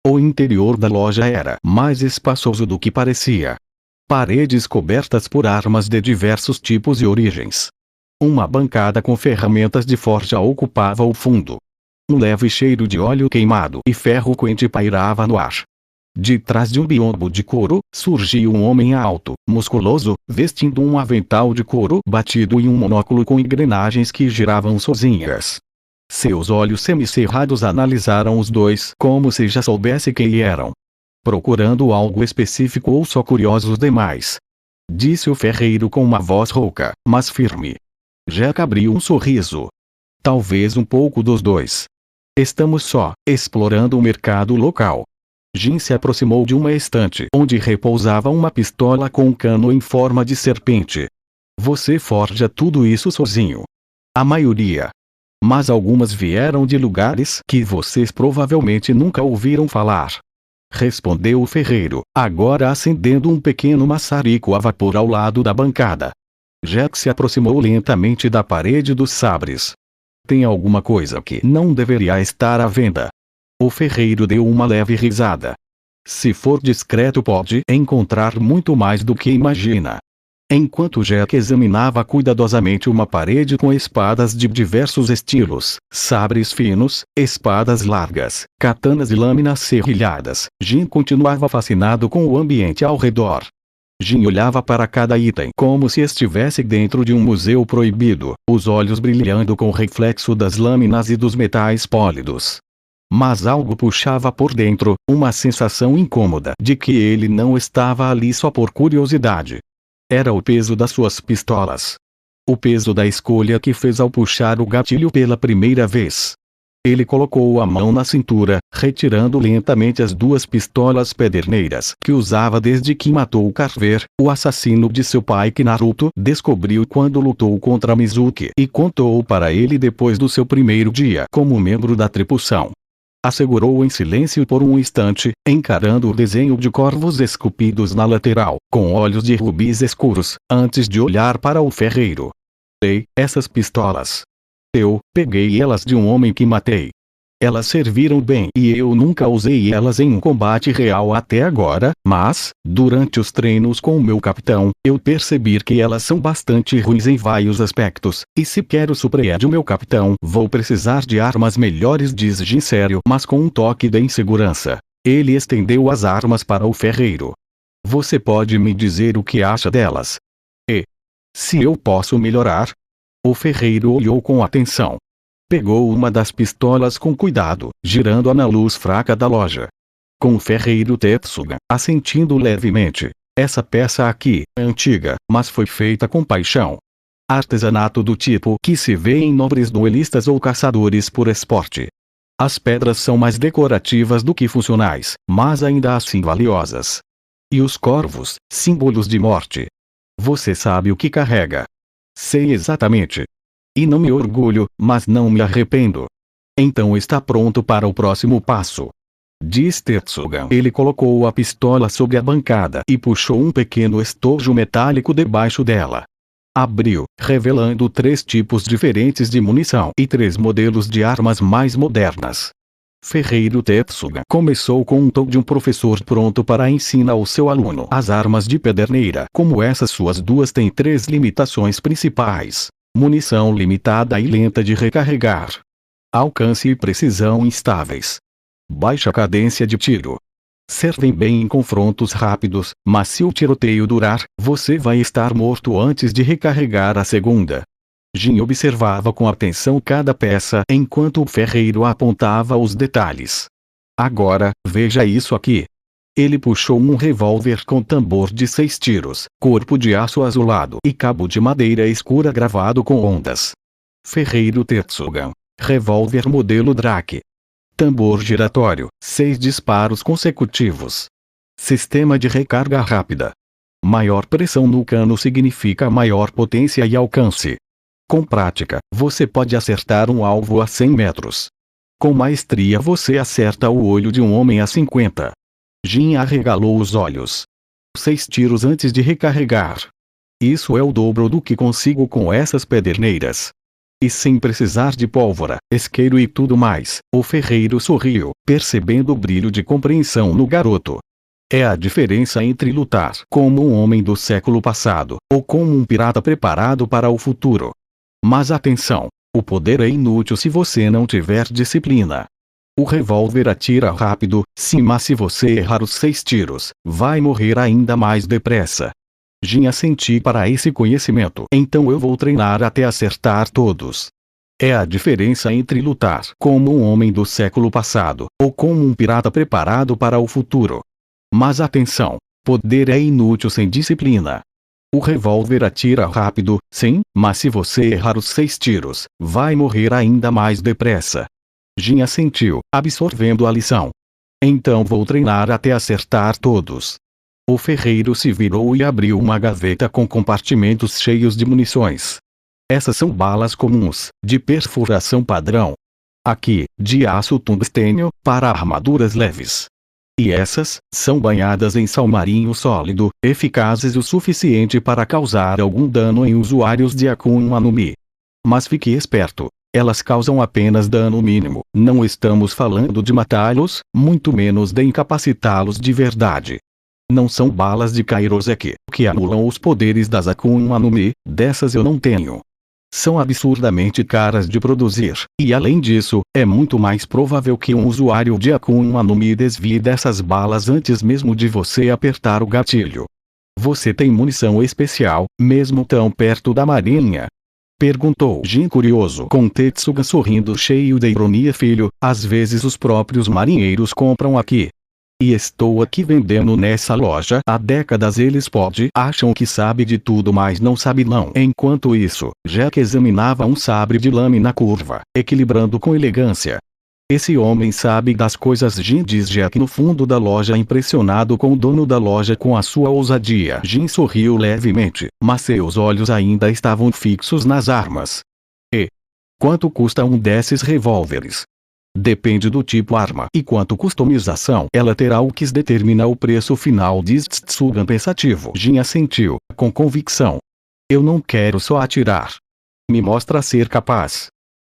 O interior da loja era mais espaçoso do que parecia. Paredes cobertas por armas de diversos tipos e origens. Uma bancada com ferramentas de forja ocupava o fundo. Um leve cheiro de óleo queimado e ferro quente pairava no ar. De trás de um biombo de couro, surgia um homem alto, musculoso, vestindo um avental de couro batido e um monóculo com engrenagens que giravam sozinhas. Seus olhos semicerrados analisaram os dois como se já soubesse quem eram. Procurando algo específico ou só curiosos demais? Disse o ferreiro com uma voz rouca, mas firme. Jack abriu um sorriso. Talvez um pouco dos dois. Estamos só explorando o mercado local. Jim se aproximou de uma estante onde repousava uma pistola com um cano em forma de serpente. Você forja tudo isso sozinho? A maioria. Mas algumas vieram de lugares que vocês provavelmente nunca ouviram falar. Respondeu o ferreiro, agora acendendo um pequeno maçarico a vapor ao lado da bancada. Jack se aproximou lentamente da parede dos sabres. Tem alguma coisa que não deveria estar à venda? O ferreiro deu uma leve risada. Se for discreto pode encontrar muito mais do que imagina. Enquanto Jack examinava cuidadosamente uma parede com espadas de diversos estilos, sabres finos, espadas largas, katanas e lâminas serrilhadas, Jim continuava fascinado com o ambiente ao redor. Jim olhava para cada item como se estivesse dentro de um museu proibido, os olhos brilhando com o reflexo das lâminas e dos metais pólidos. Mas algo puxava por dentro, uma sensação incômoda de que ele não estava ali só por curiosidade. Era o peso das suas pistolas. O peso da escolha que fez ao puxar o gatilho pela primeira vez. Ele colocou a mão na cintura, retirando lentamente as duas pistolas pederneiras que usava desde que matou o Carver, o assassino de seu pai que Naruto descobriu quando lutou contra Mizuki e contou para ele depois do seu primeiro dia como membro da tripulação. Assegurou em silêncio por um instante, encarando o desenho de corvos esculpidos na lateral, com olhos de rubis escuros, antes de olhar para o ferreiro. Ei, essas pistolas. Eu peguei elas de um homem que matei. Elas serviram bem e eu nunca usei elas em um combate real até agora, mas, durante os treinos com o meu capitão, eu percebi que elas são bastante ruins em vários aspectos, e se quero surpreender o meu capitão, vou precisar de armas melhores, diz Jim sério, mas com um toque de insegurança. Ele estendeu as armas para o ferreiro. Você pode me dizer o que acha delas? E se eu posso melhorar? O ferreiro olhou com atenção. Pegou uma das pistolas com cuidado, girando-a na luz fraca da loja. Com o ferreiro Tetsuga assentindo levemente. Essa peça aqui é antiga, mas foi feita com paixão. Artesanato do tipo que se vê em nobres duelistas ou caçadores por esporte. As pedras são mais decorativas do que funcionais, mas ainda assim valiosas. E os corvos, símbolos de morte. Você sabe o que carrega. Sei exatamente. E não me orgulho, mas não me arrependo. Então está pronto para o próximo passo. Diz Tetsugan. Ele colocou a pistola sobre a bancada e puxou um pequeno estojo metálico debaixo dela. Abriu, revelando 3 tipos diferentes de munição e 3 modelos de armas mais modernas. Ferreiro Tetsugan começou com um tom de um professor pronto para ensinar ao seu aluno as armas de pederneira. Como essas suas duas têm 3 limitações principais: munição limitada e lenta de recarregar, alcance e precisão instáveis, baixa cadência de tiro. Servem bem em confrontos rápidos, mas se o tiroteio durar, você vai estar morto antes de recarregar a segunda. Jin observava com atenção cada peça enquanto o ferreiro apontava os detalhes. Agora, veja isso aqui. Ele puxou um revólver com tambor de 6 tiros, corpo de aço azulado e cabo de madeira escura gravado com ondas. Ferreiro Tetsugan. Revólver modelo Drake. Tambor giratório, 6 disparos consecutivos. Sistema de recarga rápida. Maior pressão no cano significa maior potência e alcance. Com prática, você pode acertar um alvo a 100 metros. Com maestria você acerta o olho de um homem a 50. Jin arregalou os olhos. 6 tiros antes de recarregar. Isso é o dobro do que consigo com essas pederneiras. E sem precisar de pólvora, isqueiro e tudo mais, o ferreiro sorriu, percebendo o brilho de compreensão no garoto. É a diferença entre lutar como um homem do século passado, ou como um pirata preparado para o futuro. Mas atenção, o poder é inútil se você não tiver disciplina. O revólver atira rápido, sim, mas se você errar os 6 tiros, vai morrer ainda mais depressa. Jin assenti para esse conhecimento. Então eu vou treinar até acertar todos. É a diferença entre lutar como um homem do século passado, ou como um pirata preparado para o futuro. Mas atenção, poder é inútil sem disciplina. O revólver atira rápido, sim, mas se você errar os 6 tiros, vai morrer ainda mais depressa. Jin assentiu, absorvendo a lição. Então vou treinar até acertar todos. O ferreiro se virou e abriu uma gaveta com compartimentos cheios de munições. Essas são balas comuns, de perfuração padrão. Aqui, de aço tungstênio, para armaduras leves. E essas, são banhadas em sal marinho sólido, eficazes o suficiente para causar algum dano em usuários de Akuma no Mi. Mas fique esperto, elas causam apenas dano mínimo. Não estamos falando de matá-los, muito menos de incapacitá-los de verdade. Não são balas de Kairoseki, que anulam os poderes das Akuma no Mi, dessas eu não tenho. São absurdamente caras de produzir, e além disso, é muito mais provável que um usuário de Akuma no Mi desvie dessas balas antes mesmo de você apertar o gatilho. Você tem munição especial, mesmo tão perto da marinha? Perguntou Jin curioso com Tetsuga sorrindo cheio de ironia. Filho, às vezes os próprios marinheiros compram aqui. E estou aqui vendendo nessa loja há décadas. Eles acham que sabe de tudo, mas não sabe não. Enquanto isso, Jack examinava um sabre de lâmina curva, equilibrando com elegância. Esse homem sabe das coisas, Jin, diz Jack no fundo da loja, impressionado com o dono da loja com a sua ousadia. Jin sorriu levemente, mas seus olhos ainda estavam fixos nas armas. E quanto custa um desses revólveres? Depende do tipo arma e quanto customização ela terá, o que determina o preço final, diz Tetsugan pensativo. Jin assentiu, com convicção. Eu não quero só atirar. Me mostra ser capaz.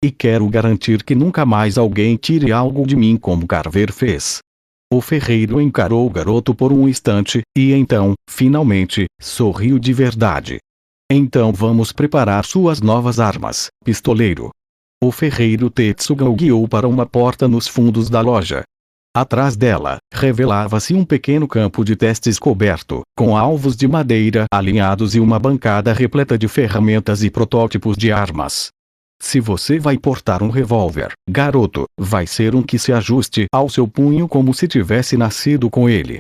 E quero garantir que nunca mais alguém tire algo de mim como Carver fez. O ferreiro encarou o garoto por um instante, e então, finalmente, sorriu de verdade. Então vamos preparar suas novas armas, pistoleiro. O ferreiro Tetsuga o guiou para uma porta nos fundos da loja. Atrás dela, revelava-se um pequeno campo de testes coberto, com alvos de madeira alinhados e uma bancada repleta de ferramentas e protótipos de armas. Se você vai portar um revólver, garoto, vai ser um que se ajuste ao seu punho como se tivesse nascido com ele.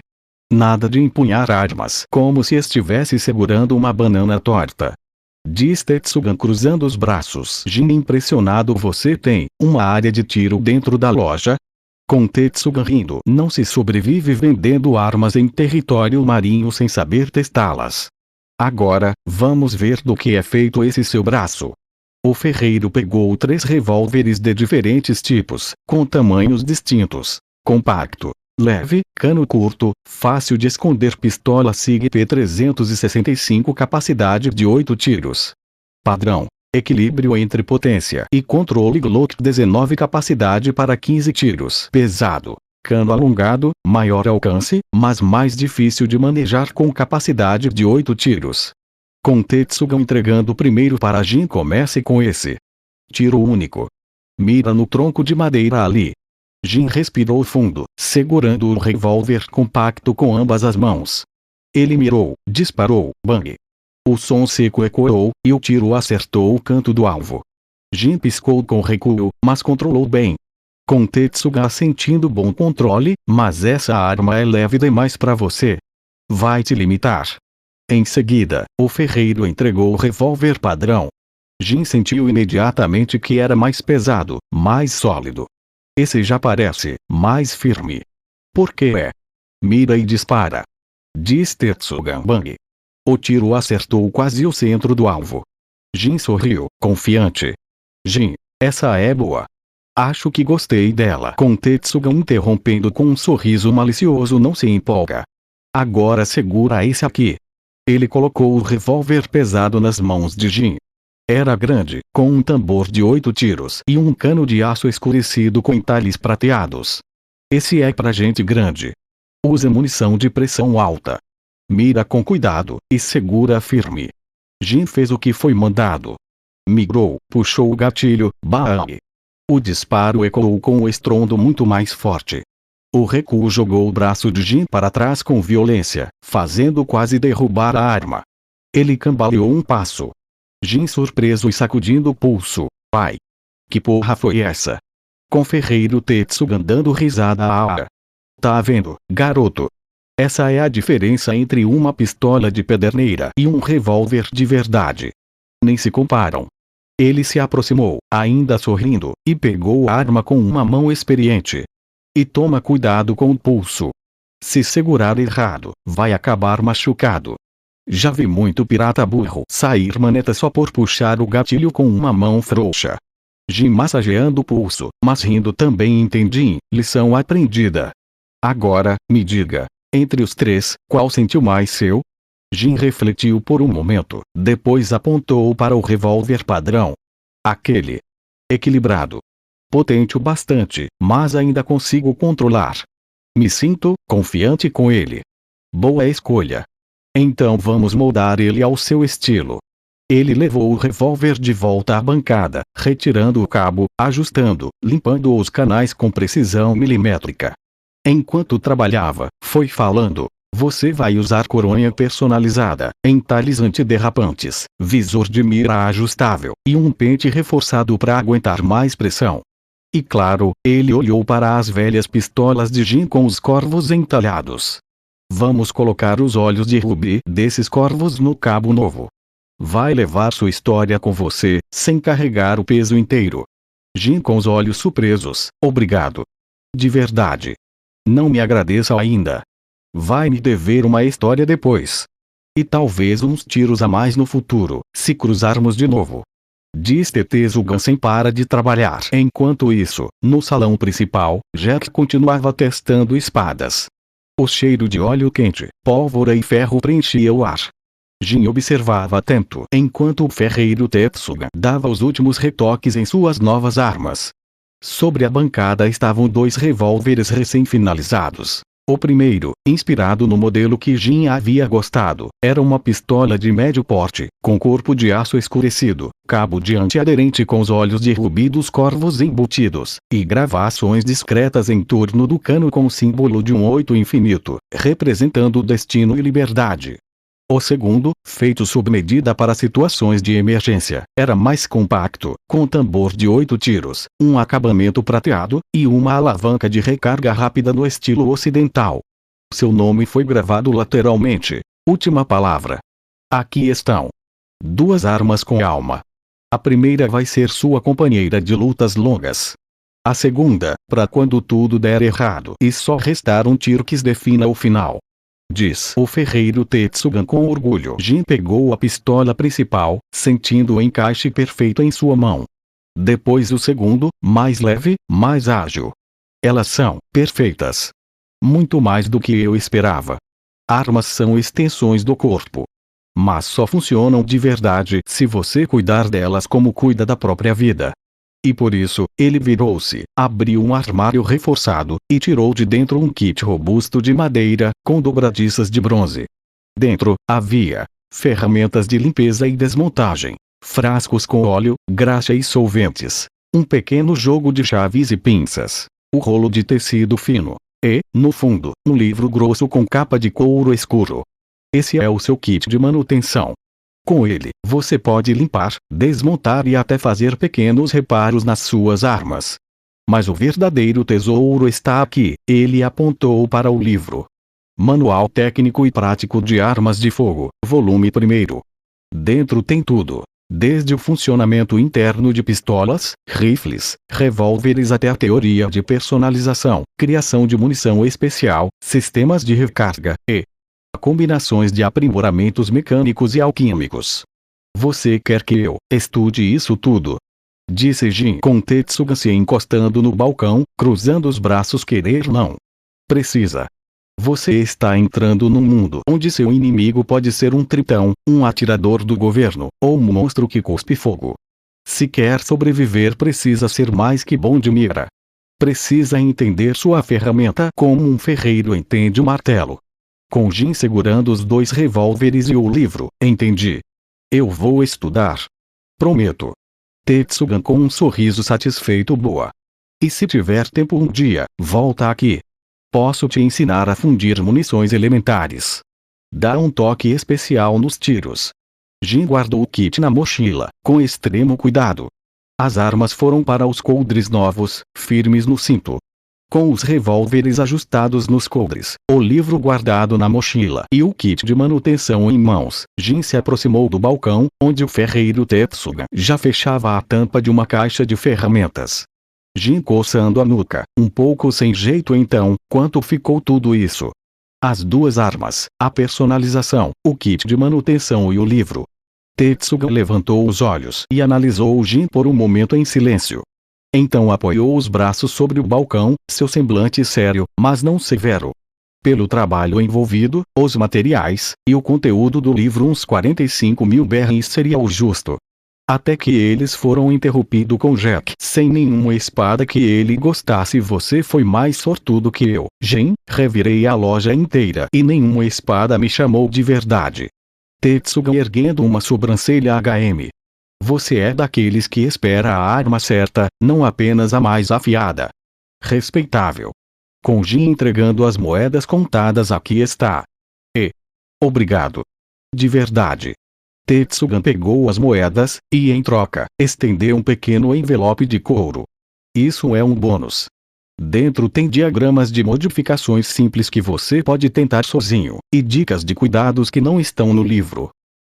Nada de empunhar armas como se estivesse segurando uma banana torta. Diz Tetsugan cruzando os braços. Jin impressionado. Você tem uma área de tiro dentro da loja? Com Tetsugan rindo. Não se sobrevive vendendo armas em território marinho sem saber testá-las. Agora, vamos ver do que é feito esse seu braço. O ferreiro pegou 3 revólveres de diferentes tipos, com tamanhos distintos. Compacto, leve, cano curto, fácil de esconder. Pistola SIG P365, capacidade de 8 tiros. Padrão, equilíbrio entre potência e controle. Glock 19, capacidade para 15 tiros. Pesado, cano alongado, maior alcance, mas mais difícil de manejar, com capacidade de 8 tiros. Com Tetsugan entregando primeiro para Jin. Comece com esse. Tiro único. Mira no tronco de madeira ali. Jin respirou fundo, segurando o revólver compacto com ambas as mãos. Ele mirou, disparou, bang. O som seco ecoou, e o tiro acertou o canto do alvo. Jin piscou com recuo, mas controlou bem. Com Tetsuga sentindo bom controle, mas essa arma é leve demais para você. Vai te limitar. Em seguida, o ferreiro entregou o revólver padrão. Jin sentiu imediatamente que era mais pesado, mais sólido. Esse já parece mais firme. Por que é? Mira e dispara. Diz Tetsugan. Bang. O tiro acertou quase o centro do alvo. Jin sorriu, confiante. Jin, essa é boa. Acho que gostei dela. Com Tetsugan interrompendo com um sorriso malicioso. Não se empolga. Agora segura esse aqui. Ele colocou o revólver pesado nas mãos de Jin. Era grande, com um tambor de 8 tiros e um cano de aço escurecido com entalhes prateados. Esse é pra gente grande. Usa munição de pressão alta. Mira com cuidado, e segura firme. Jin fez o que foi mandado. Migrou, puxou o gatilho, bang. O disparo ecoou com um estrondo muito mais forte. O recuo jogou o braço de Jin para trás com violência, fazendo quase derrubar a arma. Ele cambaleou um passo. Jin surpreso e sacudindo o pulso. Pai! Que porra foi essa? Com ferreiro Tetsugan dando risada. Tá vendo, garoto? Essa é a diferença entre uma pistola de pederneira e um revólver de verdade. Nem se comparam. Ele se aproximou, ainda sorrindo, e pegou a arma com uma mão experiente. E toma cuidado com o pulso. Se segurar errado, vai acabar machucado. Já vi muito pirata burro sair maneta só por puxar o gatilho com uma mão frouxa. Jin massageando o pulso, mas rindo também. Entendi, lição aprendida. Agora, me diga, entre os 3, qual sentiu mais seu? Jin refletiu por um momento, depois apontou para o revólver padrão. Aquele. Equilibrado. Potente o bastante, mas ainda consigo controlar. Me sinto confiante com ele. Boa escolha. Então vamos moldar ele ao seu estilo. Ele levou o revólver de volta à bancada, retirando o cabo, ajustando, limpando os canais com precisão milimétrica. Enquanto trabalhava, foi falando: você vai usar coronha personalizada, entalhes antiderrapantes, visor de mira ajustável, e um pente reforçado para aguentar mais pressão. E claro, ele olhou para as velhas pistolas de Jin com os corvos entalhados. Vamos colocar os olhos de rubi desses corvos no cabo novo. Vai levar sua história com você, sem carregar o peso inteiro. Jin com os olhos surpresos. Obrigado. De verdade. Não me agradeça ainda. Vai me dever uma história depois. E talvez uns tiros a mais no futuro, se cruzarmos de novo. Diz Tetsugan sem parar de trabalhar. Enquanto isso, no salão principal, Jack continuava testando espadas. O cheiro de óleo quente, pólvora e ferro preenchia o ar. Jin observava atento enquanto o ferreiro Tetsugan dava os últimos retoques em suas novas armas. Sobre a bancada estavam 2 revólveres recém-finalizados. O primeiro, inspirado no modelo que Jin havia gostado, era uma pistola de médio porte, com corpo de aço escurecido, cabo de antiaderente com os olhos de rubi dos corvos embutidos, e gravações discretas em torno do cano com o símbolo de um 8 infinito, representando destino e liberdade. O segundo, feito sob medida para situações de emergência, era mais compacto, com tambor de 8 tiros, um acabamento prateado, e uma alavanca de recarga rápida no estilo ocidental. Seu nome foi gravado lateralmente. Última palavra. Aqui estão 2 armas com alma. A primeira vai ser sua companheira de lutas longas. A segunda, para quando tudo der errado e só restar um tiro que defina o final. Diz o ferreiro Tetsugan com orgulho. Jin pegou a pistola principal, sentindo o encaixe perfeito em sua mão. Depois o segundo, mais leve, mais ágil. Elas são perfeitas. Muito mais do que eu esperava. Armas são extensões do corpo. Mas só funcionam de verdade se você cuidar delas como cuida da própria vida. E por isso, ele virou-se, abriu um armário reforçado, e tirou de dentro um kit robusto de madeira, com dobradiças de bronze. Dentro, havia ferramentas de limpeza e desmontagem, frascos com óleo, graxa e solventes, um pequeno jogo de chaves e pinças, o rolo de tecido fino, e, no fundo, um livro grosso com capa de couro escuro. Esse é o seu kit de manutenção. Com ele, você pode limpar, desmontar e até fazer pequenos reparos nas suas armas. Mas o verdadeiro tesouro está aqui, ele apontou para o livro. Manual Técnico e Prático de Armas de Fogo, volume 1º. Dentro tem tudo, desde o funcionamento interno de pistolas, rifles, revólveres até a teoria de personalização, criação de munição especial, sistemas de recarga, e combinações de aprimoramentos mecânicos e alquímicos. Você quer que eu estude isso tudo? Disse Jin com Tetsugan se encostando no balcão, cruzando os braços. Querer não. Precisa. Você está entrando num mundo onde seu inimigo pode ser um tritão, um atirador do governo, ou um monstro que cuspe fogo. Se quer sobreviver, precisa ser mais que bom de mira. Precisa entender sua ferramenta como um ferreiro entende o martelo. Com Jin segurando os 2 revólveres e o livro, entendi. Eu vou estudar. Prometo. Tetsugan com um sorriso satisfeito. Boa. E se tiver tempo um dia, volta aqui. Posso te ensinar a fundir munições elementares. Dá um toque especial nos tiros. Jin guardou o kit na mochila, com extremo cuidado. As armas foram para os coldres novos, firmes no cinto. Com os revólveres ajustados nos coldres, o livro guardado na mochila e o kit de manutenção em mãos, Jin se aproximou do balcão, onde o ferreiro Tetsugan já fechava a tampa de uma caixa de ferramentas. Jin coçando a nuca, um pouco sem jeito. Então, quanto ficou tudo isso? As 2 armas, a personalização, o kit de manutenção e o livro. Tetsugan levantou os olhos e analisou Jin por um momento em silêncio. Então apoiou os braços sobre o balcão, seu semblante sério, mas não severo. Pelo trabalho envolvido, os materiais, e o conteúdo do livro, uns 45.000 berrins seria o justo. Até que eles foram interrompidos com Jack. Sem nenhuma espada que ele gostasse. Você foi mais sortudo que eu, Jin. Revirei a loja inteira e nenhuma espada me chamou de verdade. Tetsugan erguendo uma sobrancelha. Você é daqueles que espera a arma certa, não apenas a mais afiada. Respeitável. Com Jin entregando as moedas contadas. Aqui está. Obrigado. De verdade. Tetsugan pegou as moedas, e em troca, estendeu um pequeno envelope de couro. Isso é um bônus. Dentro tem diagramas de modificações simples que você pode tentar sozinho, e dicas de cuidados que não estão no livro.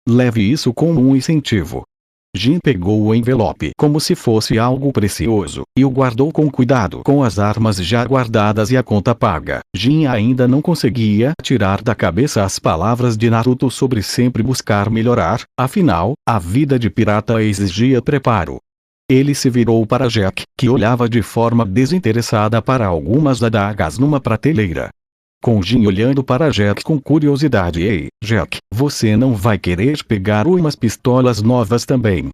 Leve isso como um incentivo. Jin pegou o envelope como se fosse algo precioso, e o guardou com cuidado. Com as armas já guardadas e a conta paga, Jin ainda não conseguia tirar da cabeça as palavras de Naruto sobre sempre buscar melhorar, afinal, a vida de pirata exigia preparo. Ele se virou para Jack, que olhava de forma desinteressada para algumas adagas numa prateleira. Com Jin olhando para Jack com curiosidade. Ei, Jack, você não vai querer pegar umas pistolas novas também?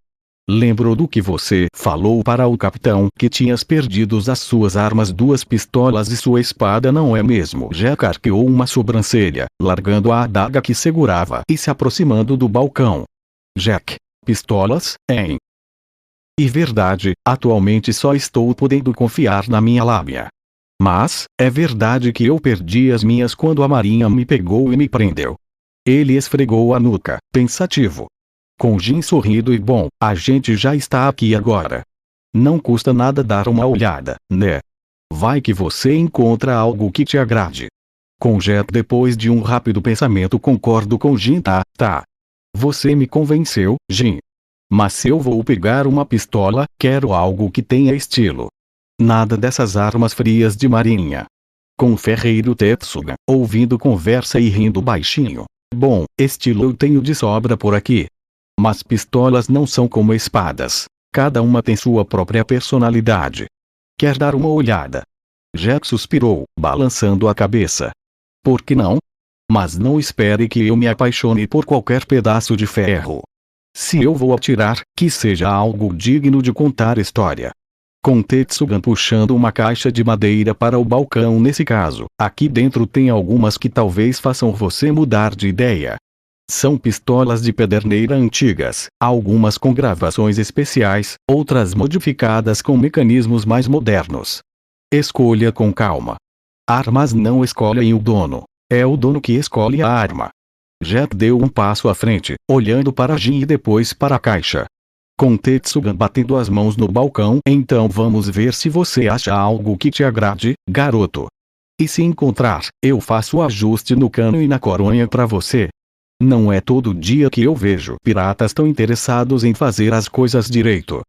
Lembro do que você falou para o capitão, que tinhas perdido as suas armas, 2 pistolas e sua espada, não é mesmo? Jack arqueou uma sobrancelha, largando a adaga que segurava e se aproximando do balcão. Jack, pistolas, hein? E verdade, atualmente só estou podendo confiar na minha lábia. Mas, é verdade que eu perdi as minhas quando a marinha me pegou e me prendeu. Ele esfregou a nuca, pensativo. Com Jin sorrindo. E bom, a gente já está aqui agora. Não custa nada dar uma olhada, né? Vai que você encontra algo que te agrade. Com Jack, depois de um rápido pensamento, concordo com Jin. Tá. Você me convenceu, Jin. Mas se eu vou pegar uma pistola, quero algo que tenha estilo. Nada dessas armas frias de marinha. Com o ferreiro Tetsuga, ouvindo conversa e rindo baixinho. Bom, estilo eu tenho de sobra por aqui. Mas pistolas não são como espadas. Cada uma tem sua própria personalidade. Quer dar uma olhada? Jack suspirou, balançando a cabeça. Por que não? Mas não espere que eu me apaixone por qualquer pedaço de ferro. Se eu vou atirar, que seja algo digno de contar história. Com Tetsuga puxando uma caixa de madeira para o balcão. Nesse caso, aqui dentro tem algumas que talvez façam você mudar de ideia. São pistolas de pederneira antigas, algumas com gravações especiais, outras modificadas com mecanismos mais modernos. Escolha com calma. Armas não escolhem o dono. É o dono que escolhe a arma. Jack deu um passo à frente, olhando para Jin e depois para a caixa. Com Tetsuga batendo as mãos no balcão. Então vamos ver se você acha algo que te agrade, garoto. E se encontrar, eu faço o ajuste no cano e na coronha para você. Não é todo dia que eu vejo piratas tão interessados em fazer as coisas direito.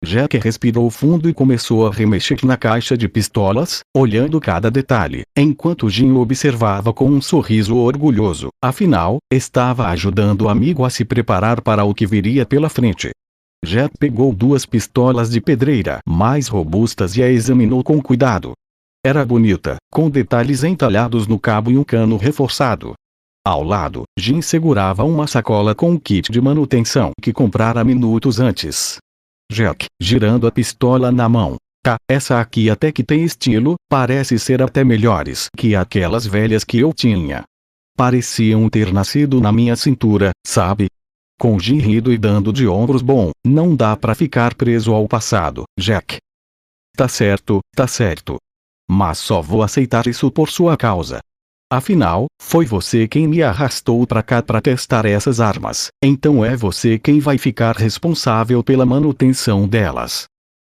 Jack respirou fundo e começou a remexer na caixa de pistolas, olhando cada detalhe, enquanto Jin observava com um sorriso orgulhoso. Afinal, estava ajudando o amigo a se preparar para o que viria pela frente. Jack pegou duas pistolas de pedreira mais robustas e a examinou com cuidado. Era bonita, com detalhes entalhados no cabo e um cano reforçado. Ao lado, Jin segurava uma sacola com um kit de manutenção que comprara minutos antes. Jack, girando a pistola na mão. Essa aqui até que tem estilo, parece ser até melhores que aquelas velhas que eu tinha. Pareciam ter nascido na minha cintura, sabe? Com Jin rindo e dando de ombros. Bom, não dá pra ficar preso ao passado, Jack. Tá certo. Mas só vou aceitar isso por sua causa. Afinal, foi você quem me arrastou pra cá pra testar essas armas, então é você quem vai ficar responsável pela manutenção delas.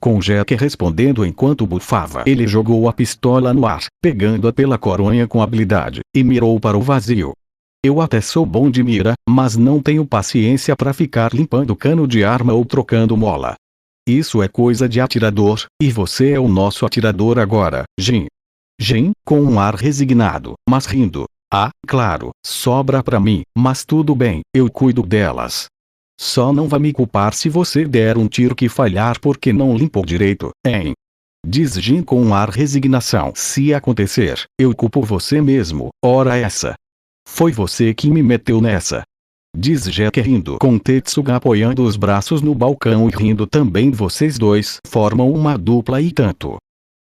Com Jack respondendo enquanto bufava, ele jogou a pistola no ar, pegando-a pela coronha com habilidade, e mirou para o vazio. Eu até sou bom de mira, mas não tenho paciência pra ficar limpando cano de arma ou trocando mola. Isso é coisa de atirador, e você é o nosso atirador agora, Jin. Jin, com um ar resignado, mas rindo. Claro, sobra pra mim, mas tudo bem, eu cuido delas. Só não vá me culpar se você der um tiro que falhar porque não limpou direito, hein? Diz Jin com um ar resignação. Se acontecer, eu culpo você mesmo, ora essa. Foi você que me meteu nessa. Diz Jack rindo, com Tetsuga apoiando os braços no balcão e rindo também. Vocês dois formam uma dupla e tanto.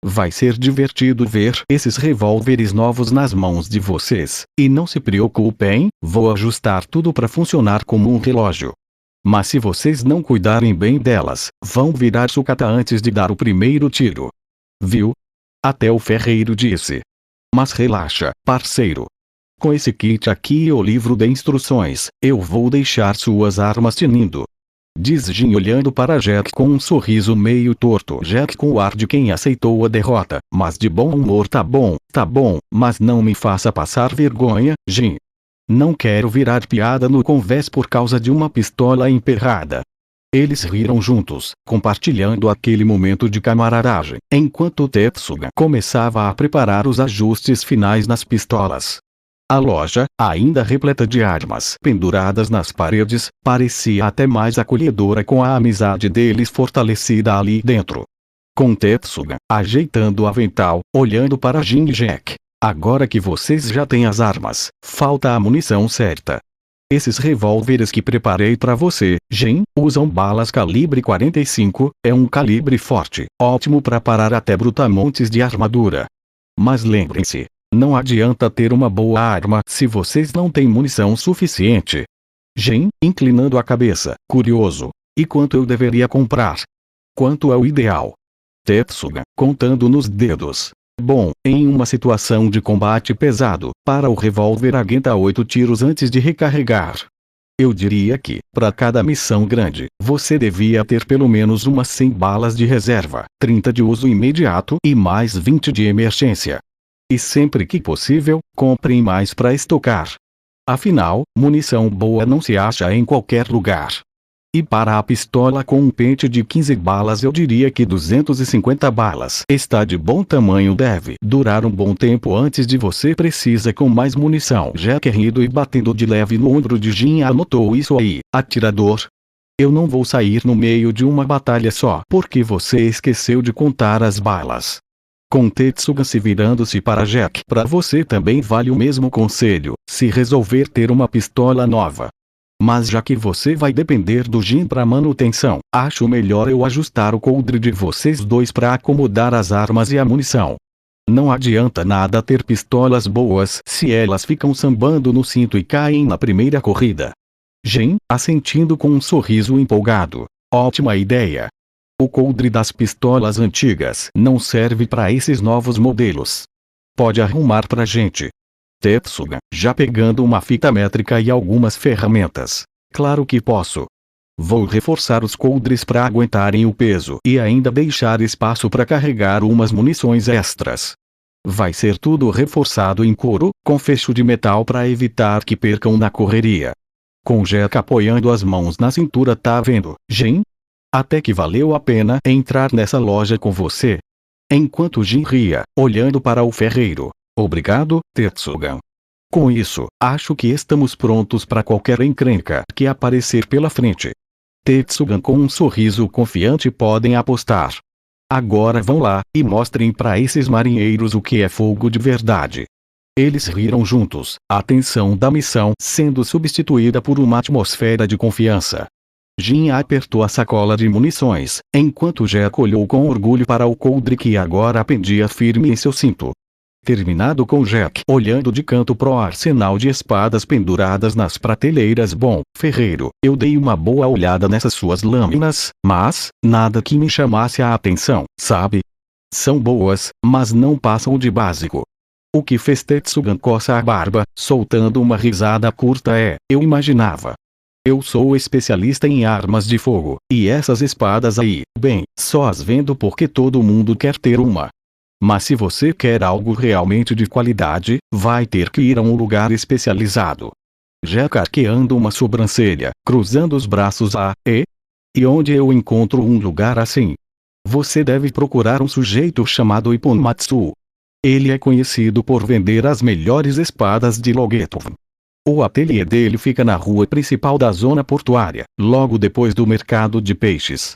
Vai ser divertido ver esses revólveres novos nas mãos de vocês, e não se preocupem, vou ajustar tudo para funcionar como um relógio. Mas se vocês não cuidarem bem delas, vão virar sucata antes de dar o primeiro tiro. Viu? Até o ferreiro disse. Mas relaxa, parceiro. Com esse kit aqui e o livro de instruções, eu vou deixar suas armas tinindo. Diz Jin olhando para Jack com um sorriso meio torto. Jack com o ar de quem aceitou a derrota, mas de bom humor. Tá bom, mas não me faça passar vergonha, Jin. Não quero virar piada no convés por causa de uma pistola emperrada. Eles riram juntos, compartilhando aquele momento de camaradagem, enquanto Tetsuga começava a preparar os ajustes finais nas pistolas. A loja, ainda repleta de armas penduradas nas paredes, parecia até mais acolhedora com a amizade deles fortalecida ali dentro. Com Tetsuga, ajeitando o avental, olhando para Jin e Jack. Agora que vocês já têm as armas, falta a munição certa. Esses revólveres que preparei para você, Jin, usam balas calibre 45, é um calibre forte, ótimo para parar até brutamontes de armadura. Mas lembrem-se, não adianta ter uma boa arma se vocês não têm munição suficiente. Jin, inclinando a cabeça, curioso. E quanto eu deveria comprar? Quanto é o ideal? Tetsuga, contando nos dedos. Bom, em uma situação de combate pesado, para o revólver aguenta 8 tiros antes de recarregar. Eu diria que, para cada missão grande, você devia ter pelo menos umas 100 balas de reserva, 30 de uso imediato e mais 20 de emergência. E sempre que possível, comprem mais para estocar. Afinal, munição boa não se acha em qualquer lugar. E para a pistola com um pente de 15 balas eu diria que 250 balas está de bom tamanho, deve durar um bom tempo antes de você precisa com mais munição. Jack rindo e batendo de leve no ombro de Jin anotou isso aí, atirador. Eu não vou sair no meio de uma batalha só porque você esqueceu de contar as balas. Com Tetsuga se virando-se para Jack. Para você também vale o mesmo conselho, se resolver ter uma pistola nova. Mas já que você vai depender do Jin para manutenção, acho melhor eu ajustar o coldre de vocês dois para acomodar as armas e a munição. Não adianta nada ter pistolas boas se elas ficam sambando no cinto e caem na primeira corrida. Jin, assentindo com um sorriso empolgado. Ótima ideia. O coldre das pistolas antigas não serve para esses novos modelos. Pode arrumar pra gente. Tetsuga, já pegando uma fita métrica e algumas ferramentas. Claro que posso. Vou reforçar os coldres para aguentarem o peso e ainda deixar espaço para carregar umas munições extras. Vai ser tudo reforçado em couro, com fecho de metal para evitar que percam na correria. Com Jack apoiando as mãos na cintura, tá vendo, Jin? Até que valeu a pena entrar nessa loja com você. Enquanto Jin ria, olhando para o ferreiro. Obrigado, Tetsuga. Com isso, acho que estamos prontos para qualquer encrenca que aparecer pela frente. Tetsuga com um sorriso confiante podem apostar. Agora vão lá, e mostrem para esses marinheiros o que é fogo de verdade. Eles riram juntos, a tensão da missão sendo substituída por uma atmosfera de confiança. Jin apertou a sacola de munições, enquanto Jack olhou com orgulho para o coldre que agora pendia firme em seu cinto. Terminado com Jack olhando de canto pro arsenal de espadas penduradas nas prateleiras. Bom, ferreiro, eu dei uma boa olhada nessas suas lâminas, mas nada que me chamasse a atenção, sabe? São boas, mas não passam de básico. O que fez Tetsuga coçar a barba, soltando uma risada curta eu imaginava. Eu sou especialista em armas de fogo, e essas espadas aí, bem, só as vendo porque todo mundo quer ter uma. Mas se você quer algo realmente de qualidade, vai ter que ir a um lugar especializado. Jack arqueando uma sobrancelha, cruzando os braços E onde eu encontro um lugar assim? Você deve procurar um sujeito chamado Ipponmatsu. Ele é conhecido por vender as melhores espadas de Logeto. O ateliê dele fica na rua principal da zona portuária, logo depois do mercado de peixes.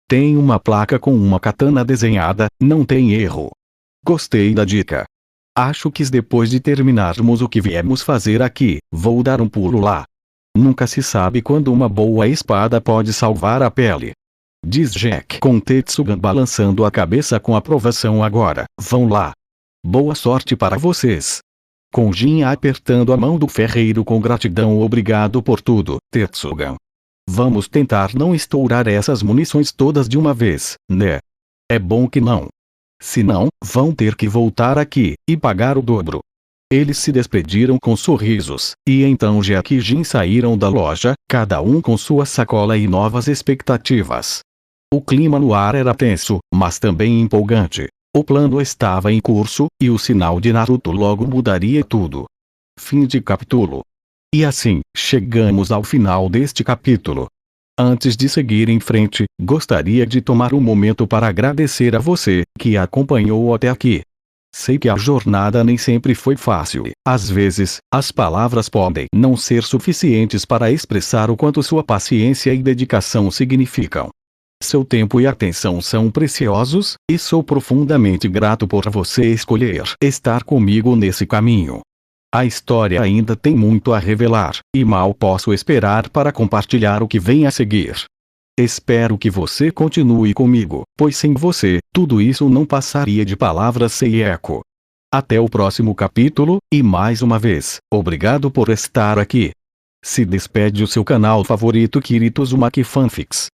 Tem uma placa com uma katana desenhada, não tem erro. Gostei da dica. Acho que depois de terminarmos o que viemos fazer aqui, vou dar um pulo lá. Nunca se sabe quando uma boa espada pode salvar a pele. Diz Jack com Tetsuga balançando a cabeça com aprovação. Agora, vão lá. Boa sorte para vocês. Com Jin apertando a mão do ferreiro com gratidão. Obrigado por tudo, Tetsuga. Vamos tentar não estourar essas munições todas de uma vez, né? É bom que não. Se não, vão ter que voltar aqui e pagar o dobro. Eles se despediram com sorrisos, e então Jack e Jin saíram da loja, cada um com sua sacola e novas expectativas. O clima no ar era tenso, mas também empolgante. O plano estava em curso, e o sinal de Naruto logo mudaria tudo. Fim de capítulo. E assim, chegamos ao final deste capítulo. Antes de seguir em frente, gostaria de tomar um momento para agradecer a você, que acompanhou até aqui. Sei que a jornada nem sempre foi fácil. Às vezes, as palavras podem não ser suficientes para expressar o quanto sua paciência e dedicação significam. Seu tempo e atenção são preciosos, e sou profundamente grato por você escolher estar comigo nesse caminho. A história ainda tem muito a revelar, e mal posso esperar para compartilhar o que vem a seguir. Espero que você continue comigo, pois sem você, tudo isso não passaria de palavras sem eco. Até o próximo capítulo, e mais uma vez, obrigado por estar aqui. Se despede o seu canal favorito Kirito Uzumaki Fanfics.